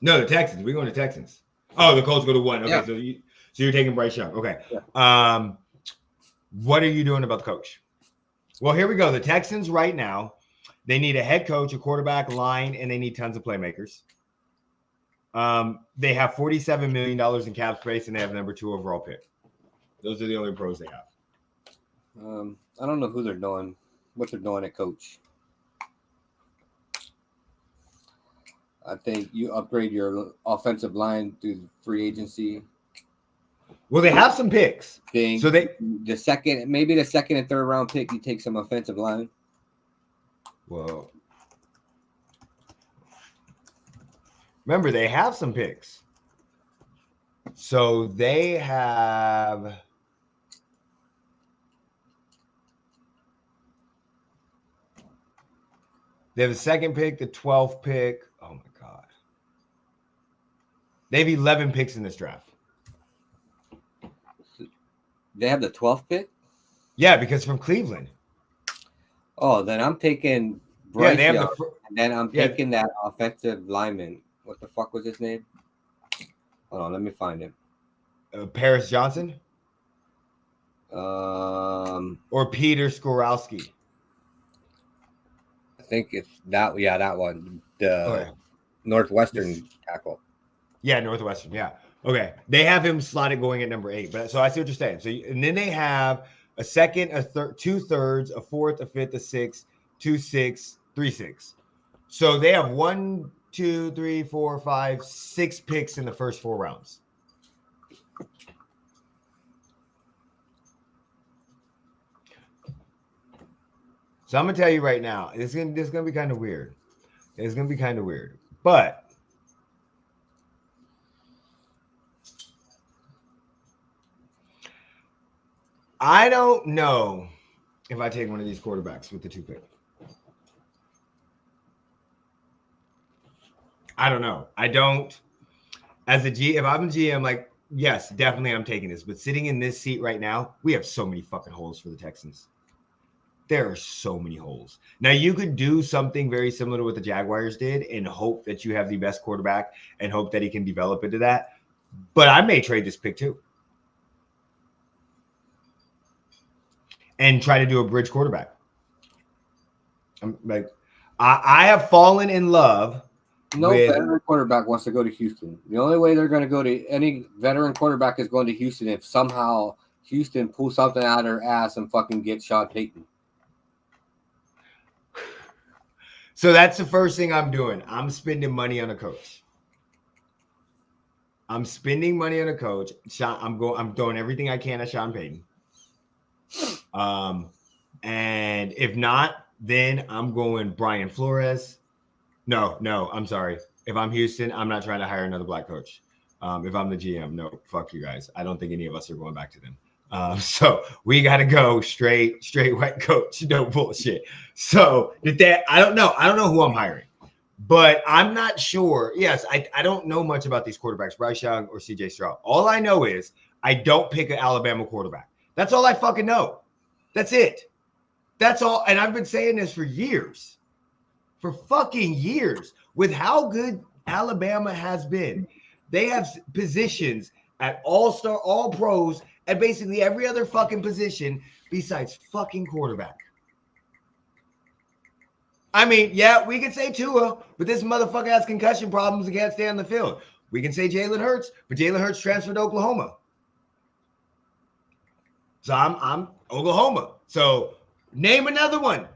A: No, the Texans. We're going to Texans. Oh, the Colts go to 1. Okay, yeah. So you're taking Bryce Young. Okay. Yeah. What are you doing about the coach? Well, here we go. The Texans right now, they need a head coach, a quarterback, line, and they need tons of playmakers. They have $47 million in cap space, and they have number 2 overall pick. Those are the only pros they have.
B: I don't know what they're doing at coach. I think you upgrade your offensive line through free agency.
A: Well, they have some picks. So
B: the second and third round pick, you take some offensive line.
A: Well, remember they have some picks. So they have the second pick, the 12th pick. Oh my God. They have 11 picks in this draft.
B: They have the 12th pick?
A: Yeah, because from Cleveland.
B: Oh, then I'm taking Bryce Young, and then I'm taking that offensive lineman. What the fuck was his name? Hold on, let me find him.
A: Paris Johnson? Or Peter Skorowski?
B: I think it's that. Yeah, that one. The Northwestern tackle.
A: Yeah, Northwestern. Yeah. Okay. They have him slotted going at number 8. But so I see what you're saying. So and then they have a second, a third, 2/3, a fourth, a fifth, a sixth, 2 6, 3 6. So they have 1, 2, 3, 4, 5, 6 picks in the first 4 rounds. So I'm gonna tell you right now, this is gonna be kind of weird. It's gonna be kind of weird, but I don't know if I take one of these quarterbacks with the 2 pick. I don't know. I don't. As a G, if I'm a GM, like, yes, definitely I'm taking this. But sitting in this seat right now, we have so many fucking holes for the Texans. There are so many holes. Now, you could do something very similar to what the Jaguars did and hope that you have the best quarterback and hope that he can develop into that. But I may trade this pick too and try to do a bridge quarterback. I'm like, I have fallen in love.
B: No veteran quarterback wants to go to Houston. The only way they're going to go to any veteran quarterback is going to Houston if somehow Houston pulls something out of their ass and fucking gets Sean Payton.
A: So that's the first thing I'm doing. I'm spending money on a coach. I'm spending money on a coach. I'm doing everything I can at Sean Payton. And if not, then I'm going Brian Flores. No, I'm sorry. If I'm Houston, I'm not trying to hire another black coach. If I'm the GM, no, fuck you guys. I don't think any of us are going back to them. So we got to go straight white coach. No bullshit. So I don't know. I don't know who I'm hiring, but I'm not sure. Yes, I don't know much about these quarterbacks, Bryce Young or CJ Stroud. All I know is I don't pick an Alabama quarterback. That's all I fucking know. That's it. That's all. And I've been saying this for years. For fucking years. With how good Alabama has been. They have positions at all-star, all-pros, at basically every other fucking position besides fucking quarterback. I mean, yeah, we could say Tua, but this motherfucker has concussion problems and can't stay on the field. We can say Jalen Hurts, but Jalen Hurts transferred to Oklahoma. So I'm Oklahoma. So name another one.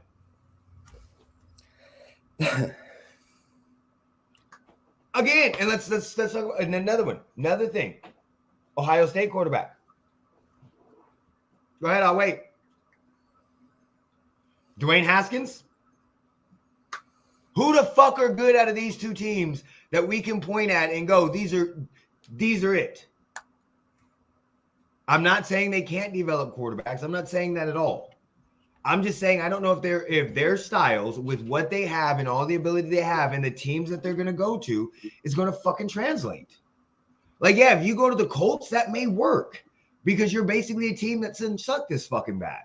A: Again, and let's talk about another one. Another thing. Ohio State quarterback. Go ahead, I'll wait. Dwayne Haskins? Who the fuck are good out of these two teams that we can point at and go, these are it? I'm not saying they can't develop quarterbacks. I'm not saying that at all. I'm just saying I don't know if their styles with what they have and all the ability they have and the teams that they're going to go to is going to fucking translate. Like, yeah, if you go to the Colts, that may work because you're basically a team that doesn't suck this fucking bad.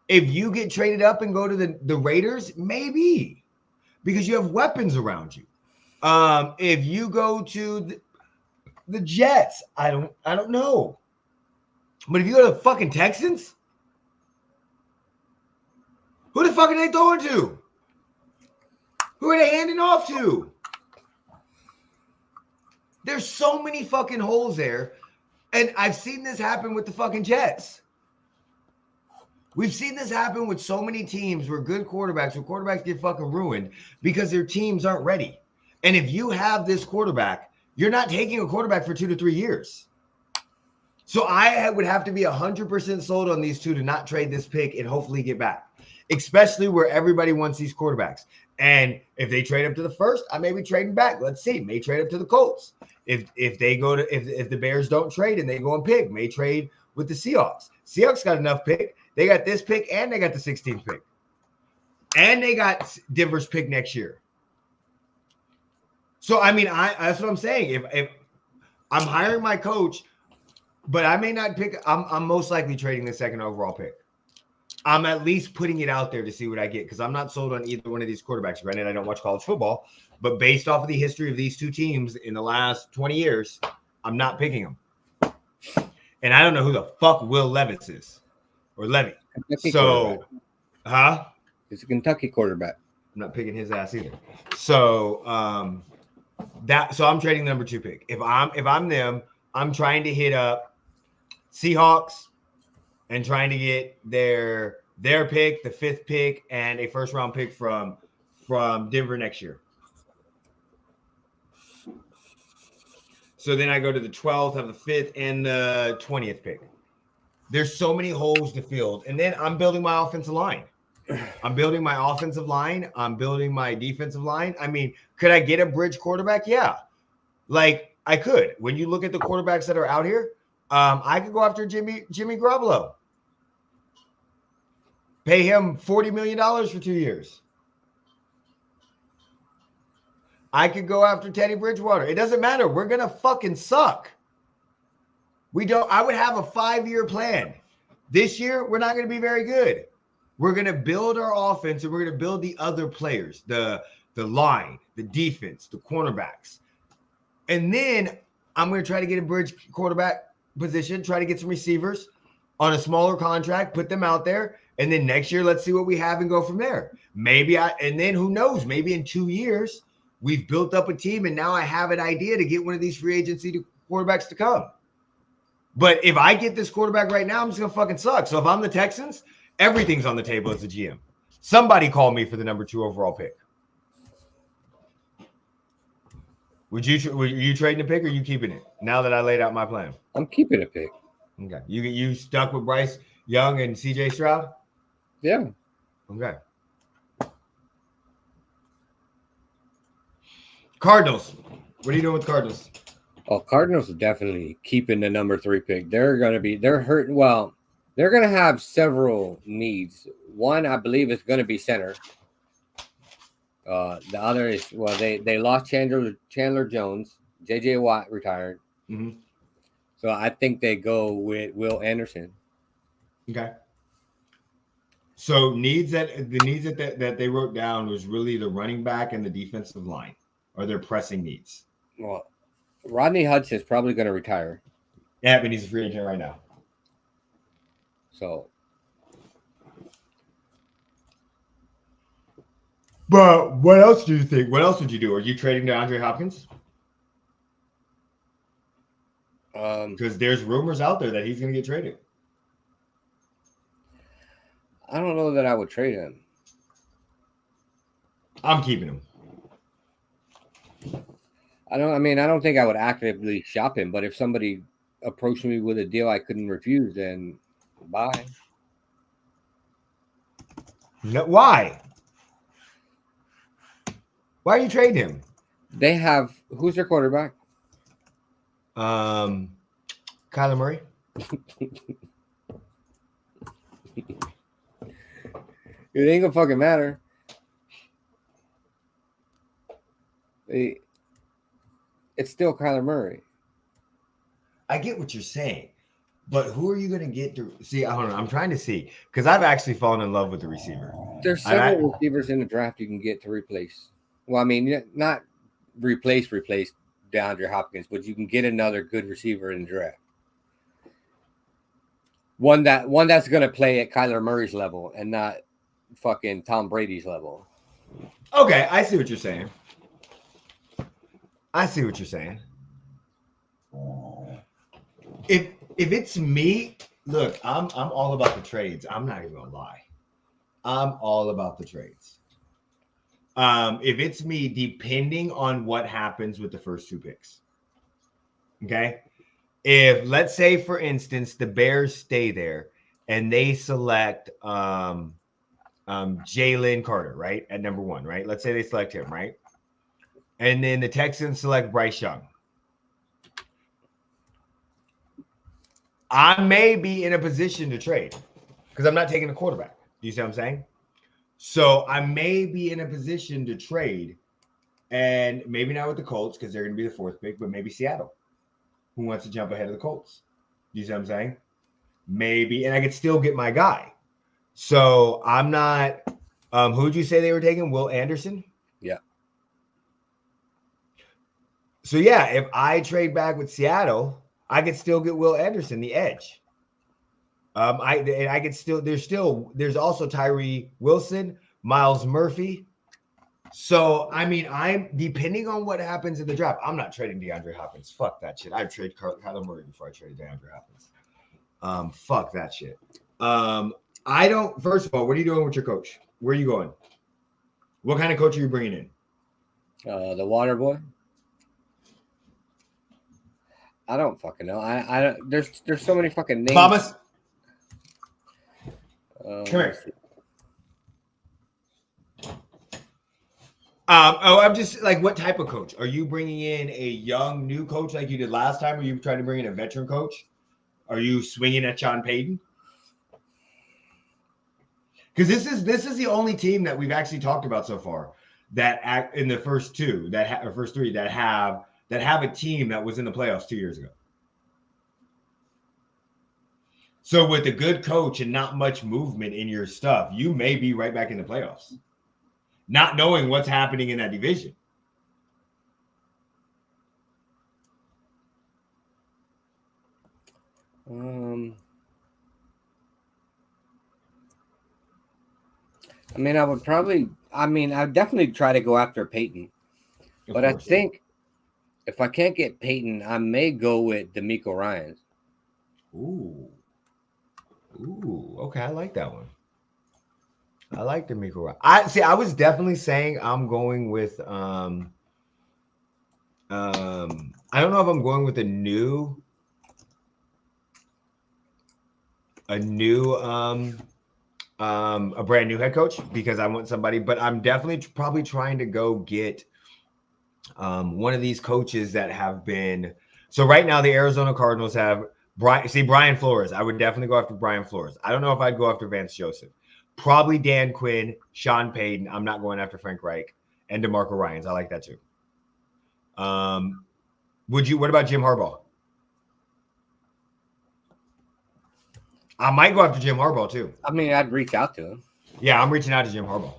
A: If you get traded up and go to the Raiders, maybe because you have weapons around you. If you go to the Jets, I don't know. But if you go to the fucking Texans, who the fuck are they throwing to? Who are they handing off to? There's so many fucking holes there. And I've seen this happen with the fucking Jets. We've seen this happen with so many teams where quarterbacks get fucking ruined because their teams aren't ready. And if you have this quarterback, you're not taking a quarterback for 2 to 3 years. So I would have to be 100% sold on these two to not trade this pick and hopefully get back, especially where everybody wants these quarterbacks. And if they trade up to the first, I may be trading back. Let's see. May trade up to the Colts. If the Bears don't trade and they go and pick, may trade with the Seahawks. Seahawks got enough pick. They got this pick and they got the 16th pick. And they got Denver's pick next year. So, I mean, that's what I'm saying. If I'm hiring my coach, but I may not pick, I'm most likely trading the second overall pick. I'm at least putting it out there to see what I get because I'm not sold on either one of these quarterbacks. Granted, I don't watch college football, but based off of the history of these two teams in the last 20 years, I'm not picking them. And I don't know who the fuck Will Levis is or Levy. So, huh?
B: It's a Kentucky quarterback.
A: I'm not picking his ass either. So, so I'm trading the number 2 pick. If I'm them, I'm trying to hit up Seahawks and trying to get their pick, the 5th pick, and a first-round pick from Denver next year. So then I go to the 12th, have the 5th, and the 20th pick. There's so many holes to fill. And then I'm building my offensive line. I'm building my offensive line. I'm building my defensive line. I mean, could I get a bridge quarterback? Yeah. Like I could. When you look at the quarterbacks that are out here, I could go after Jimmy Garoppolo. Pay him $40 million for 2 years. I could go after Teddy Bridgewater. It doesn't matter. We're going to fucking suck. I would have a 5-year plan. This year, we're not going to be very good. We're going to build our offense and we're going to build the other players, the line, the defense, the cornerbacks. And then I'm going to try to get a bridge quarterback position, try to get some receivers on a smaller contract, put them out there. And then next year, let's see what we have and go from there. And then who knows, maybe in 2 years, we've built up a team and now I have an idea to get one of these free agency quarterbacks to come. But if I get this quarterback right now, I'm just going to fucking suck. So if I'm the Texans, everything's on the table as a GM. Somebody call me for the number 2 overall pick. Were you trading a pick or are you keeping it now that I laid out my plan?
B: I'm keeping a pick.
A: Okay. You stuck with Bryce Young and CJ Stroud?
B: Yeah.
A: Okay. Cardinals. What are you doing with Cardinals?
B: Oh, Cardinals are definitely keeping the number 3 pick. They're hurting. Well, they're going to have several needs. One, I believe, is going to be center. The other is, well, they lost Chandler Jones. J.J. Watt retired.
A: Mm-hmm.
B: So I think they go with Will Anderson.
A: Okay. So the needs that they wrote down was really the running back and the defensive line are their pressing needs.
B: Well, Rodney Hudson is probably going to retire.
A: Yeah, but he's a free agent right now.
B: So.
A: But what else do you think? What else would you do? Are you trading DeAndre Hopkins? Because there's rumors out there that he's going to get traded.
B: I don't know that I would trade him.
A: I'm keeping him.
B: I don't think I would actively shop him, but if somebody approached me with a deal I couldn't refuse, then bye.
A: No, why? Why are you trading him?
B: They have who's their quarterback?
A: Kyler Murray.
B: It ain't gonna fucking matter. It's still Kyler Murray.
A: I get what you're saying, but who are you going to get to see? I don't know. I'm trying to see because I've actually fallen in love with the receiver.
B: There's several receivers in the draft you can get to replace. Well, I mean, not replace DeAndre Hopkins, but you can get another good receiver in the draft. One that's going to play at Kyler Murray's level and not fucking Tom Brady's level.
A: Okay, I see what you're saying. If it's me, look, I'm all about the trades. I'm not even gonna lie. I'm all about the trades. If it's me, depending on what happens with the first 2 picks. Okay. If let's say, for instance, the Bears stay there and they select Jalen Carter, right? At number 1, right? Let's say they select him, right? And then the Texans select Bryce Young. I may be in a position to trade because I'm not taking a quarterback. Do you see what I'm saying? So I may be in a position to trade, and maybe not with the Colts because they're going to be the 4th pick, but maybe Seattle, who wants to jump ahead of the Colts. Do you see what I'm saying? Maybe, and I could still get my guy. So I'm not. Who'd you say they were taking? Will Anderson?
B: Yeah.
A: So yeah, if I trade back with Seattle, I could still get Will Anderson, the edge. I could still. There's also Tyree Wilson, Miles Murphy. So I mean, I'm depending on what happens in the draft. I'm not trading DeAndre Hopkins. Fuck that shit. I'd trade Kyler Murray before I trade DeAndre Hopkins. Fuck that shit. I don't. First of all, what are you doing with your coach? Where are you going? What kind of coach are you bringing in?
B: The water boy. I don't fucking know. I don't. There's so many fucking names.
A: Thomas. Come here. I'm just like, what type of coach? Are you bringing in a young, new coach like you did last time? Or are you trying to bring in a veteran coach? Are you swinging at Sean Payton? Because this is the only team that we've actually talked about so far that act in the first two or first three that have a team that was in the playoffs 2 years ago. So with a good coach and not much movement in your stuff, you may be right back in the playoffs, not knowing what's happening in that division.
B: I mean, I'd definitely try to go after Peyton. But I think if I can't get Peyton, I may go with DeMeco Ryans.
A: Ooh, okay, I like that one. I like DeMeco Ryans. I was definitely saying I'm going with I don't know if I'm going with a brand new head coach because I want somebody, but I'm definitely probably trying to go get one of these coaches that have been. So right now the Arizona Cardinals have Brian Flores. I would definitely go after Brian Flores. I don't know if I'd go after Vance Joseph. Probably Dan Quinn, Sean Payton. I'm not going after Frank Reich and DeMarco Ryans. I like that too. What about Jim Harbaugh? I might go after Jim Harbaugh too.
B: I mean, I'd reach out to him.
A: Yeah, I'm reaching out to Jim Harbaugh.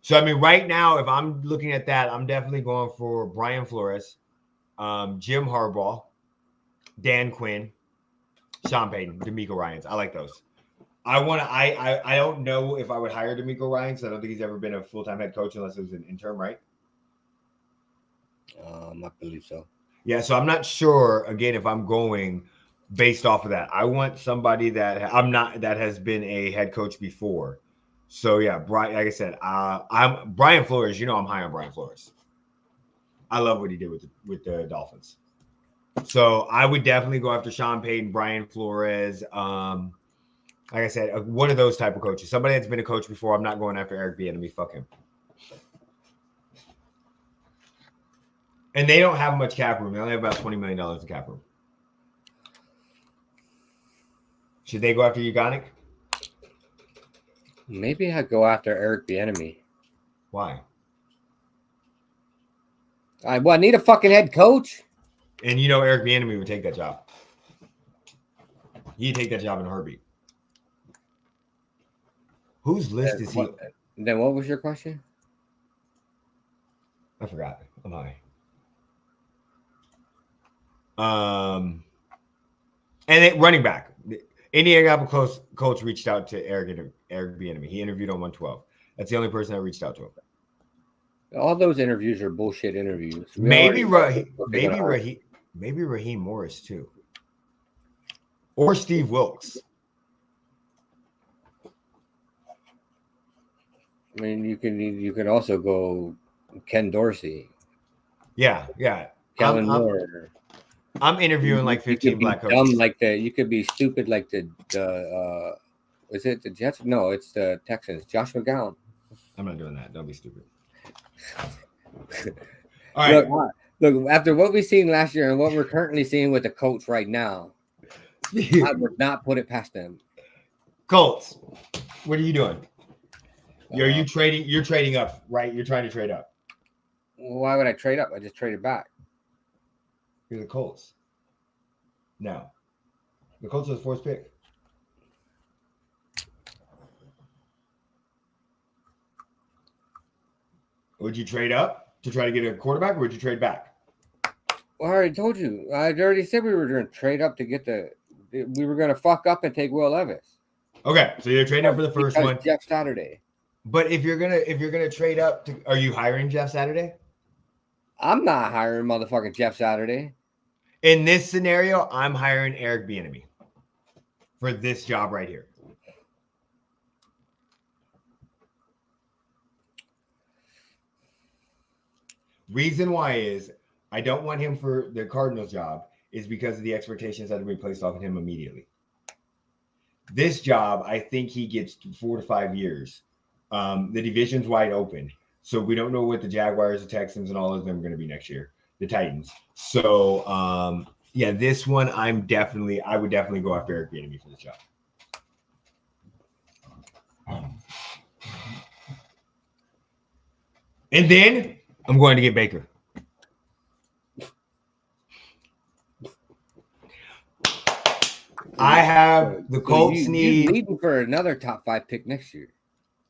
A: So, I mean, right now, if I'm looking at that, I'm definitely going for Brian Flores, Jim Harbaugh, Dan Quinn, Sean Payton, DeMeco Ryans. I like those. I don't know if I would hire DeMeco Ryans. I don't think he's ever been a full-time head coach unless it was an interim, right?
B: I believe so.
A: Yeah, so I'm not sure, again, if I'm going based off of that. I want somebody that has been a head coach before. So yeah, Brian, like I said, I'm Brian Flores. You know, I'm high on Brian Flores. I love what he did with the Dolphins. So I would definitely go after Sean Payton, Brian Flores. Like I said, one of those type of coaches. Somebody that's been a coach before. I'm not going after Eric Bieniemy. Fuck him. And they don't have much cap room. They only have about $20 million in cap room. Should they go after Uganic?
B: Maybe I'd go after Eric Bieniemy.
A: Why?
B: I need a fucking head coach.
A: And you know Eric Bieniemy would take that job. He'd take that job in a heartbeat. Whose list is he?
B: Then what was your question?
A: I forgot. I'm high. And running back. Indianapolis coach reached out to Eric Bieniemy. He interviewed on 112. That's the only person that reached out to him.
B: All those interviews are bullshit interviews.
A: Maybe Raheem Morris too, or Steve Wilkes.
B: I mean, you can also go Ken Dorsey.
A: Yeah.
B: Kellen Moore.
A: I'm interviewing like 15 black coaches.
B: Dumb like the you could be stupid like the is it the Jets? No, it's the Texans. Josh McCown.
A: I'm not doing that. Don't be stupid. All right.
B: Look, after what we've seen last year and what we're currently seeing with the Colts right now, I would not put it past them.
A: Colts, what are you doing? You trading? You're trading up, right? You're trying to trade up.
B: Why would I trade up? I just traded back.
A: You're the Colts. No. The Colts are the fourth pick. Would you trade up to try to get a quarterback, or would you trade back?
B: Well, I already told you. I already said we were going to trade up to get we were going to fuck up and take Will Levis.
A: Okay, so you're trading up for the first one.
B: Jeff Saturday.
A: But if you're gonna trade up, are you hiring Jeff Saturday?
B: I'm not hiring motherfucking Jeff Saturday.
A: In this scenario, I'm hiring Eric Bieniemy for this job right here. Reason why is I don't want him for the Cardinals job is because of the expectations that will be placed off of him immediately. This job, I think he gets 4 to 5 years. The division's wide open. So we don't know what the Jaguars, the Texans, and all of them are going to be next year. The Titans. So yeah, this one I would definitely go after Eric Bieniemy for the job. And then I'm going to get Baker. I have the Colts
B: you leading for another top 5 pick next year.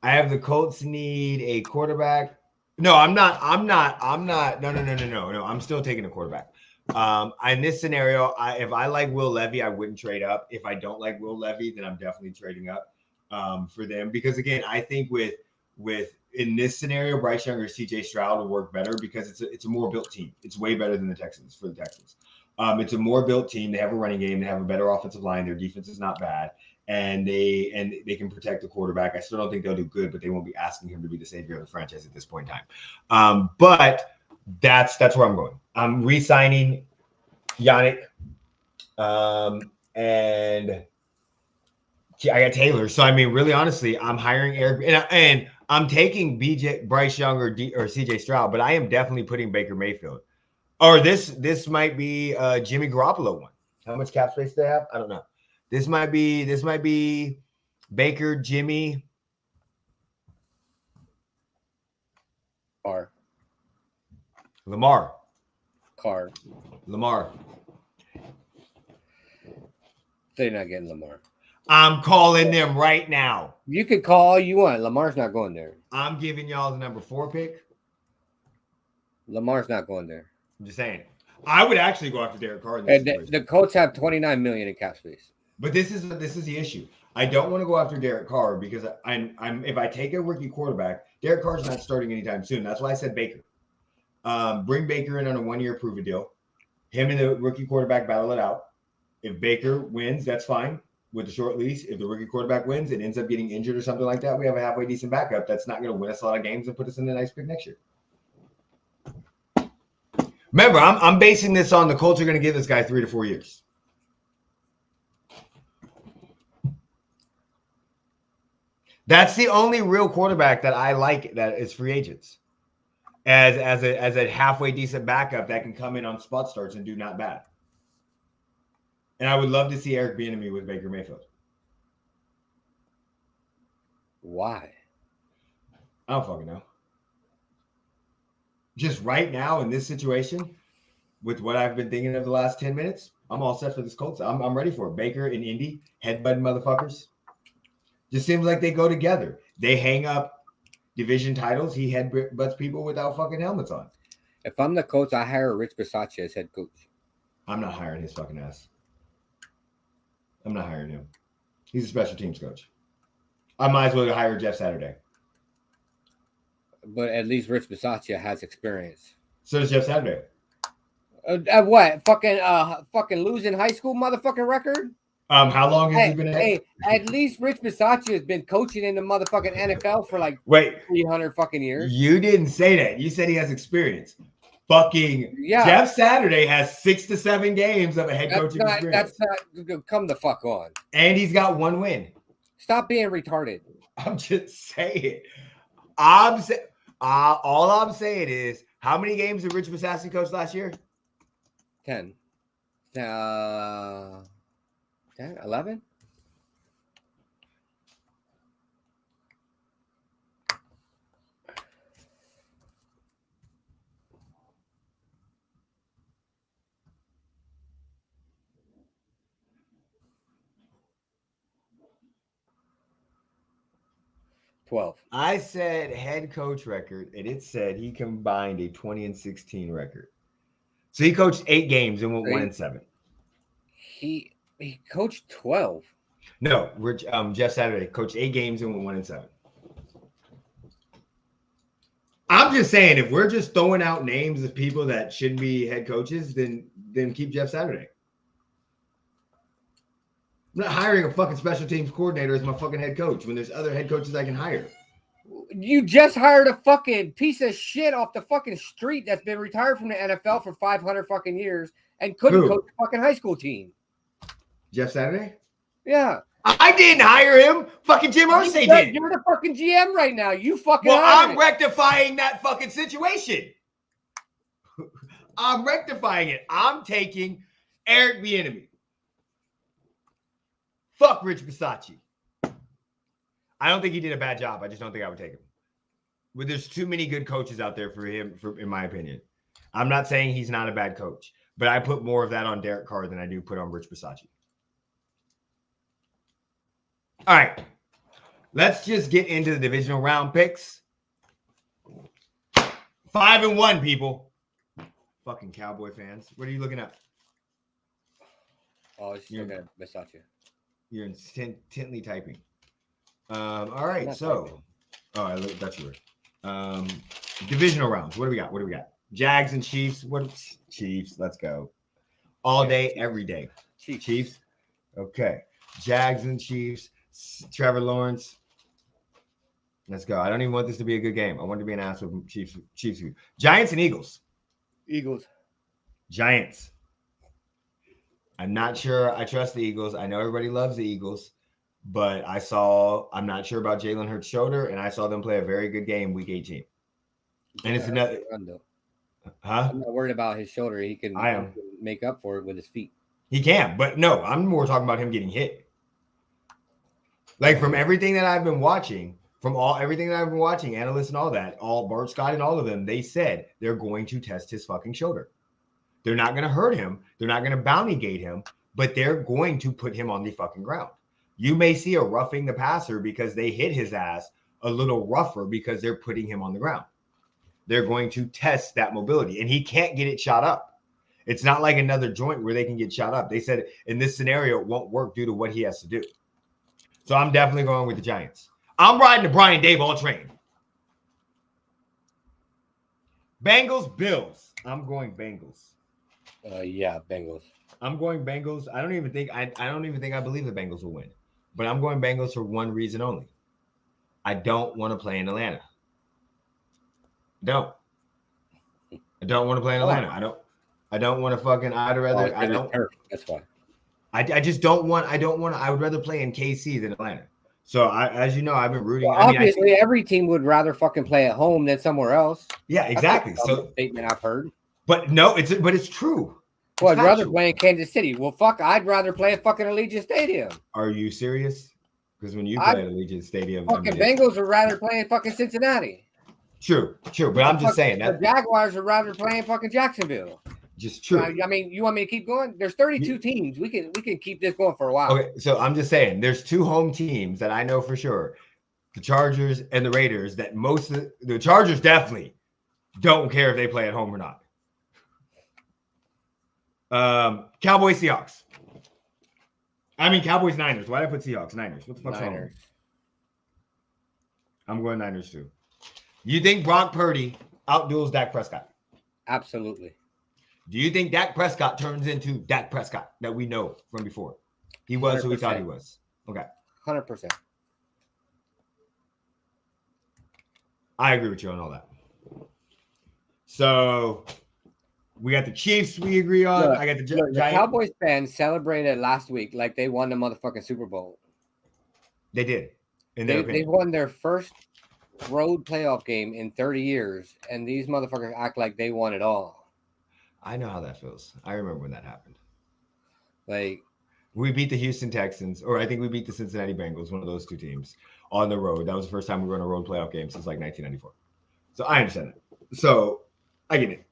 A: I have the Colts need a quarterback. No, I'm not. No. I'm still taking a quarterback. In this scenario, if I like Will Levy, I wouldn't trade up. If I don't like Will Levy, then I'm definitely trading up for them. Because again, I think with in this scenario, Bryce Young or CJ Stroud will work better because it's a more built team. It's way better than the Texans for the Texans. It's a more built team. They have a running game. They have a better offensive line. Their defense is not bad. And they can protect the quarterback. I still don't think they'll do good, but they won't be asking him to be the savior of the franchise at this point in time. But that's where I'm going. I'm re-signing Yannick, and I got Taylor. So I mean, really, honestly, I'm hiring Eric, and I'm taking Bryce Young or CJ Stroud, but I am definitely putting Baker Mayfield. Or this might be Jimmy Garoppolo one. How much cap space do they have? I don't know. This might be Baker, Jimmy, Lamar.
B: They're not getting Lamar.
A: I'm calling them right now.
B: You could call all you want. Lamar's not going there.
A: I'm giving y'all the number 4 pick.
B: Lamar's not going there.
A: I'm just saying. I would actually go after Derek Carr.
B: The Colts have $29 million in cap space.
A: But this is the issue. I don't want to go after Derek Carr because I'm if I take a rookie quarterback, Derek Carr's not starting anytime soon. That's why I said Baker. Bring Baker in on a 1-year prove-it deal. Him and the rookie quarterback battle it out. If Baker wins, that's fine with the short lease. If the rookie quarterback wins and ends up getting injured or something like that, we have a halfway decent backup that's not going to win us a lot of games and put us in the nice pick next year. Remember, I'm basing this on the Colts are going to give this guy 3 to 4 years. That's the only real quarterback that I like that is free agents. As a halfway decent backup that can come in on spot starts and do not bad. And I would love to see Eric Bieniemy with Baker Mayfield.
B: Why?
A: I don't fucking know. Just right now in this situation, with what I've been thinking of the last 10 minutes, I'm all set for this Colts. I'm ready for it. Baker and Indy, headbutting motherfuckers. Just seems like they go together. They hang up division titles. He headbutts people without fucking helmets on.
B: If I'm the Colts, I hire Rich Bisaccia as head coach.
A: I'm not hiring his fucking ass. I'm not hiring him. He's a special teams coach. I might as well hire Jeff Saturday.
B: But at least Rich Bisaccia has experience.
A: So does Jeff Saturday.
B: What? Fucking losing high school motherfucking record?
A: How long has he been?
B: At least Rich Bisaccia has been coaching in the motherfucking NFL for like 300 fucking years.
A: You didn't say that. You said he has experience. Fucking Jeff Saturday has 6 to 7 games of a head coaching experience.
B: That's not come the fuck on.
A: And he's got 1 win.
B: Stop being retarded.
A: I'm just saying. All I'm saying is, how many games did Rich Bisaccia coach last year?
B: 10. 11?
A: I said head coach record, and it said he combined a 20-16 record. So he coached 8 games and went 1-7.
B: He coached 12.
A: No, Jeff Saturday coached 8 games and went 1-7. I'm just saying, if we're just throwing out names of people that shouldn't be head coaches, then keep Jeff Saturday. I'm not hiring a fucking special teams coordinator as my fucking head coach when there's other head coaches I can hire.
B: You just hired a fucking piece of shit off the fucking street that's been retired from the NFL for 500 fucking years and couldn't coach a fucking high school team.
A: Jeff Saturday?
B: Yeah.
A: I didn't hire him. Fucking Jim Irsay did.
B: You're the fucking GM right now. You fucking.
A: Well, I'm rectifying that fucking situation. I'm rectifying it. I'm taking Eric Bieniemy. Fuck Rich Bisaccia. I don't think he did a bad job. I just don't think I would take him. But there's too many good coaches out there for him, in my opinion. I'm not saying he's not a bad coach, but I put more of that on Derek Carr than I do put on Rich Bisaccia. All right. Let's just get into the divisional round picks. 5-1, people. Fucking Cowboy fans. What are you looking at?
B: Oh, it's looking at Bisaccia.
A: You're intently typing. All right, so that's yours. Divisional rounds. What do we got? Jags and Chiefs. Chiefs? Let's go. All day, every day. Chiefs. Okay. Jags and Chiefs. Trevor Lawrence. Let's go. I don't even want this to be a good game. I want it to be an ass with Chiefs. Giants and Eagles. Giants. I'm not sure I trust the Eagles. I know everybody loves the Eagles. But I'm not sure about Jalen Hurts' shoulder, and I saw them play a very good game week 18. And it's another. Huh?
B: I'm not worried about his shoulder. He can make up for it with his feet.
A: He can, but no, I'm more talking about him getting hit. Like from everything that I've been watching, analysts and all that, all Bart Scott and all of them, they said they're going to test his fucking shoulder. They're not going to hurt him. They're not going to bounty gate him, but they're going to put him on the fucking ground. You may see a roughing the passer because they hit his ass a little rougher because they're putting him on the ground. They're going to test that mobility, and he can't get it shot up. It's not like another joint where they can get shot up. They said in this scenario, it won't work due to what he has to do. So I'm definitely going with the Giants. I'm riding the Brian Daboll train. Bengals, Bills. I'm going Bengals.
B: Yeah, Bengals.
A: I'm going Bengals. I don't even think I believe the Bengals will win. But I'm going Bengals for one reason only. I don't want to play in Atlanta. I don't want to play in Atlanta. I don't want to fucking.
B: That's why.
A: I just don't want. I would rather play in KC than Atlanta. So as you know, I've been rooting.
B: Well, obviously, every team would rather fucking play at home than somewhere else.
A: Yeah, exactly.
B: So statement I've heard.
A: But no, it's true.
B: Well, I'd rather play in Kansas City. Well, fuck, I'd rather play at fucking Allegiant Stadium.
A: Are you serious? Because when you play at Allegiant Stadium,
B: fucking Bengals would rather play in fucking Cincinnati.
A: True. But I'm just saying that
B: the Jaguars would rather play in fucking Jacksonville.
A: Just true.
B: I mean, you want me to keep going? There's 32 teams. We can keep this going for a while.
A: Okay, so I'm just saying, there's two home teams that I know for sure, the Chargers and the Raiders. That the Chargers definitely don't care if they play at home or not. Cowboys, Seahawks. I mean, Cowboys, Niners. Why did I put Seahawks? Niners. What the fuck's wrong? I'm going Niners too. You think Brock Purdy outduels Dak Prescott?
B: Absolutely.
A: Do you think Dak Prescott turns into Dak Prescott that we know from before? He was 100%. Who we thought he was. Okay.
B: 100%.
A: I agree with you on all that. So we got the Chiefs we agree on.
B: Look,
A: I got the
B: Giants. The Cowboys fans celebrated last week like they won the motherfucking Super Bowl.
A: They did.
B: They won their first road playoff game in 30 years, and these motherfuckers act like they won it all.
A: I know how that feels. I remember when that happened.
B: Like,
A: we beat the Houston Texans, or I think we beat the Cincinnati Bengals, one of those two teams, on the road. That was the first time we were on a road playoff game since like 1994. So I understand that. So I get it.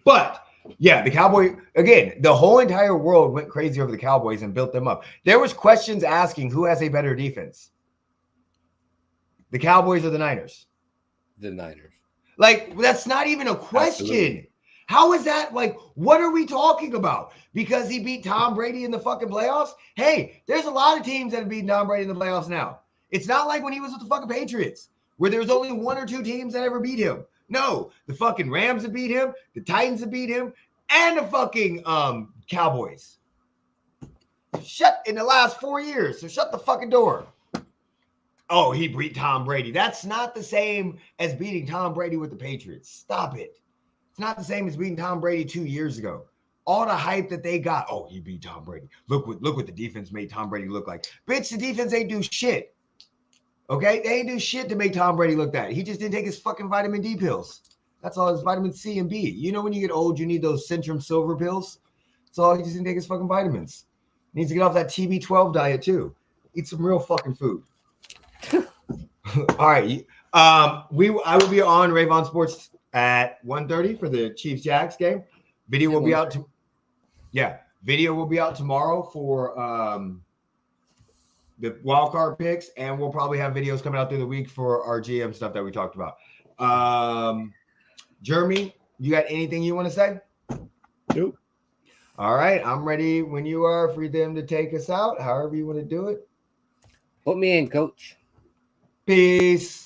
A: But yeah, the Cowboy, again, the whole entire world went crazy over the Cowboys and built them up. There was questions asking who has a better defense, the Cowboys or the Niners?
B: The Niners.
A: Like, that's not even a question. Absolutely. How is that? Like, what are we talking about? Because he beat Tom Brady in the fucking playoffs? Hey, there's a lot of teams that have beaten Tom Brady in the playoffs now. It's not like when he was with the fucking Patriots, where there was only one or two teams that ever beat him. No, the fucking Rams have beat him, the Titans have beat him, and the fucking Cowboys. Shut in the last 4 years. So shut the fucking door. Oh, he beat Tom Brady. That's not the same as beating Tom Brady with the Patriots. Stop it. It's not the same as beating Tom Brady 2 years ago. all the hype that they got. Oh, he beat Tom Brady. Look what the defense made Tom Brady look like. Bitch, the defense ain't do shit. Okay, they ain't do shit to make Tom Brady look that. He just didn't take his fucking vitamin D pills. That's all, his vitamin C and B. You know when you get old, you need those Centrum Silver pills. That's all. He just didn't take his fucking vitamins. He needs to get off that TB12 diet too. Eat some real fucking food. All right. I will be on Rayvon Sports at 1:30 for the Chiefs Jags game. Video will be out. Video will be out tomorrow for the wild card picks, and we'll probably have videos coming out through the week for our GM stuff that we talked about. Jeremy, you got anything you want to say?
C: Nope.
A: All right, I'm ready when you are for them to take us out, however you want to do it.
B: Put me in, coach.
A: Peace.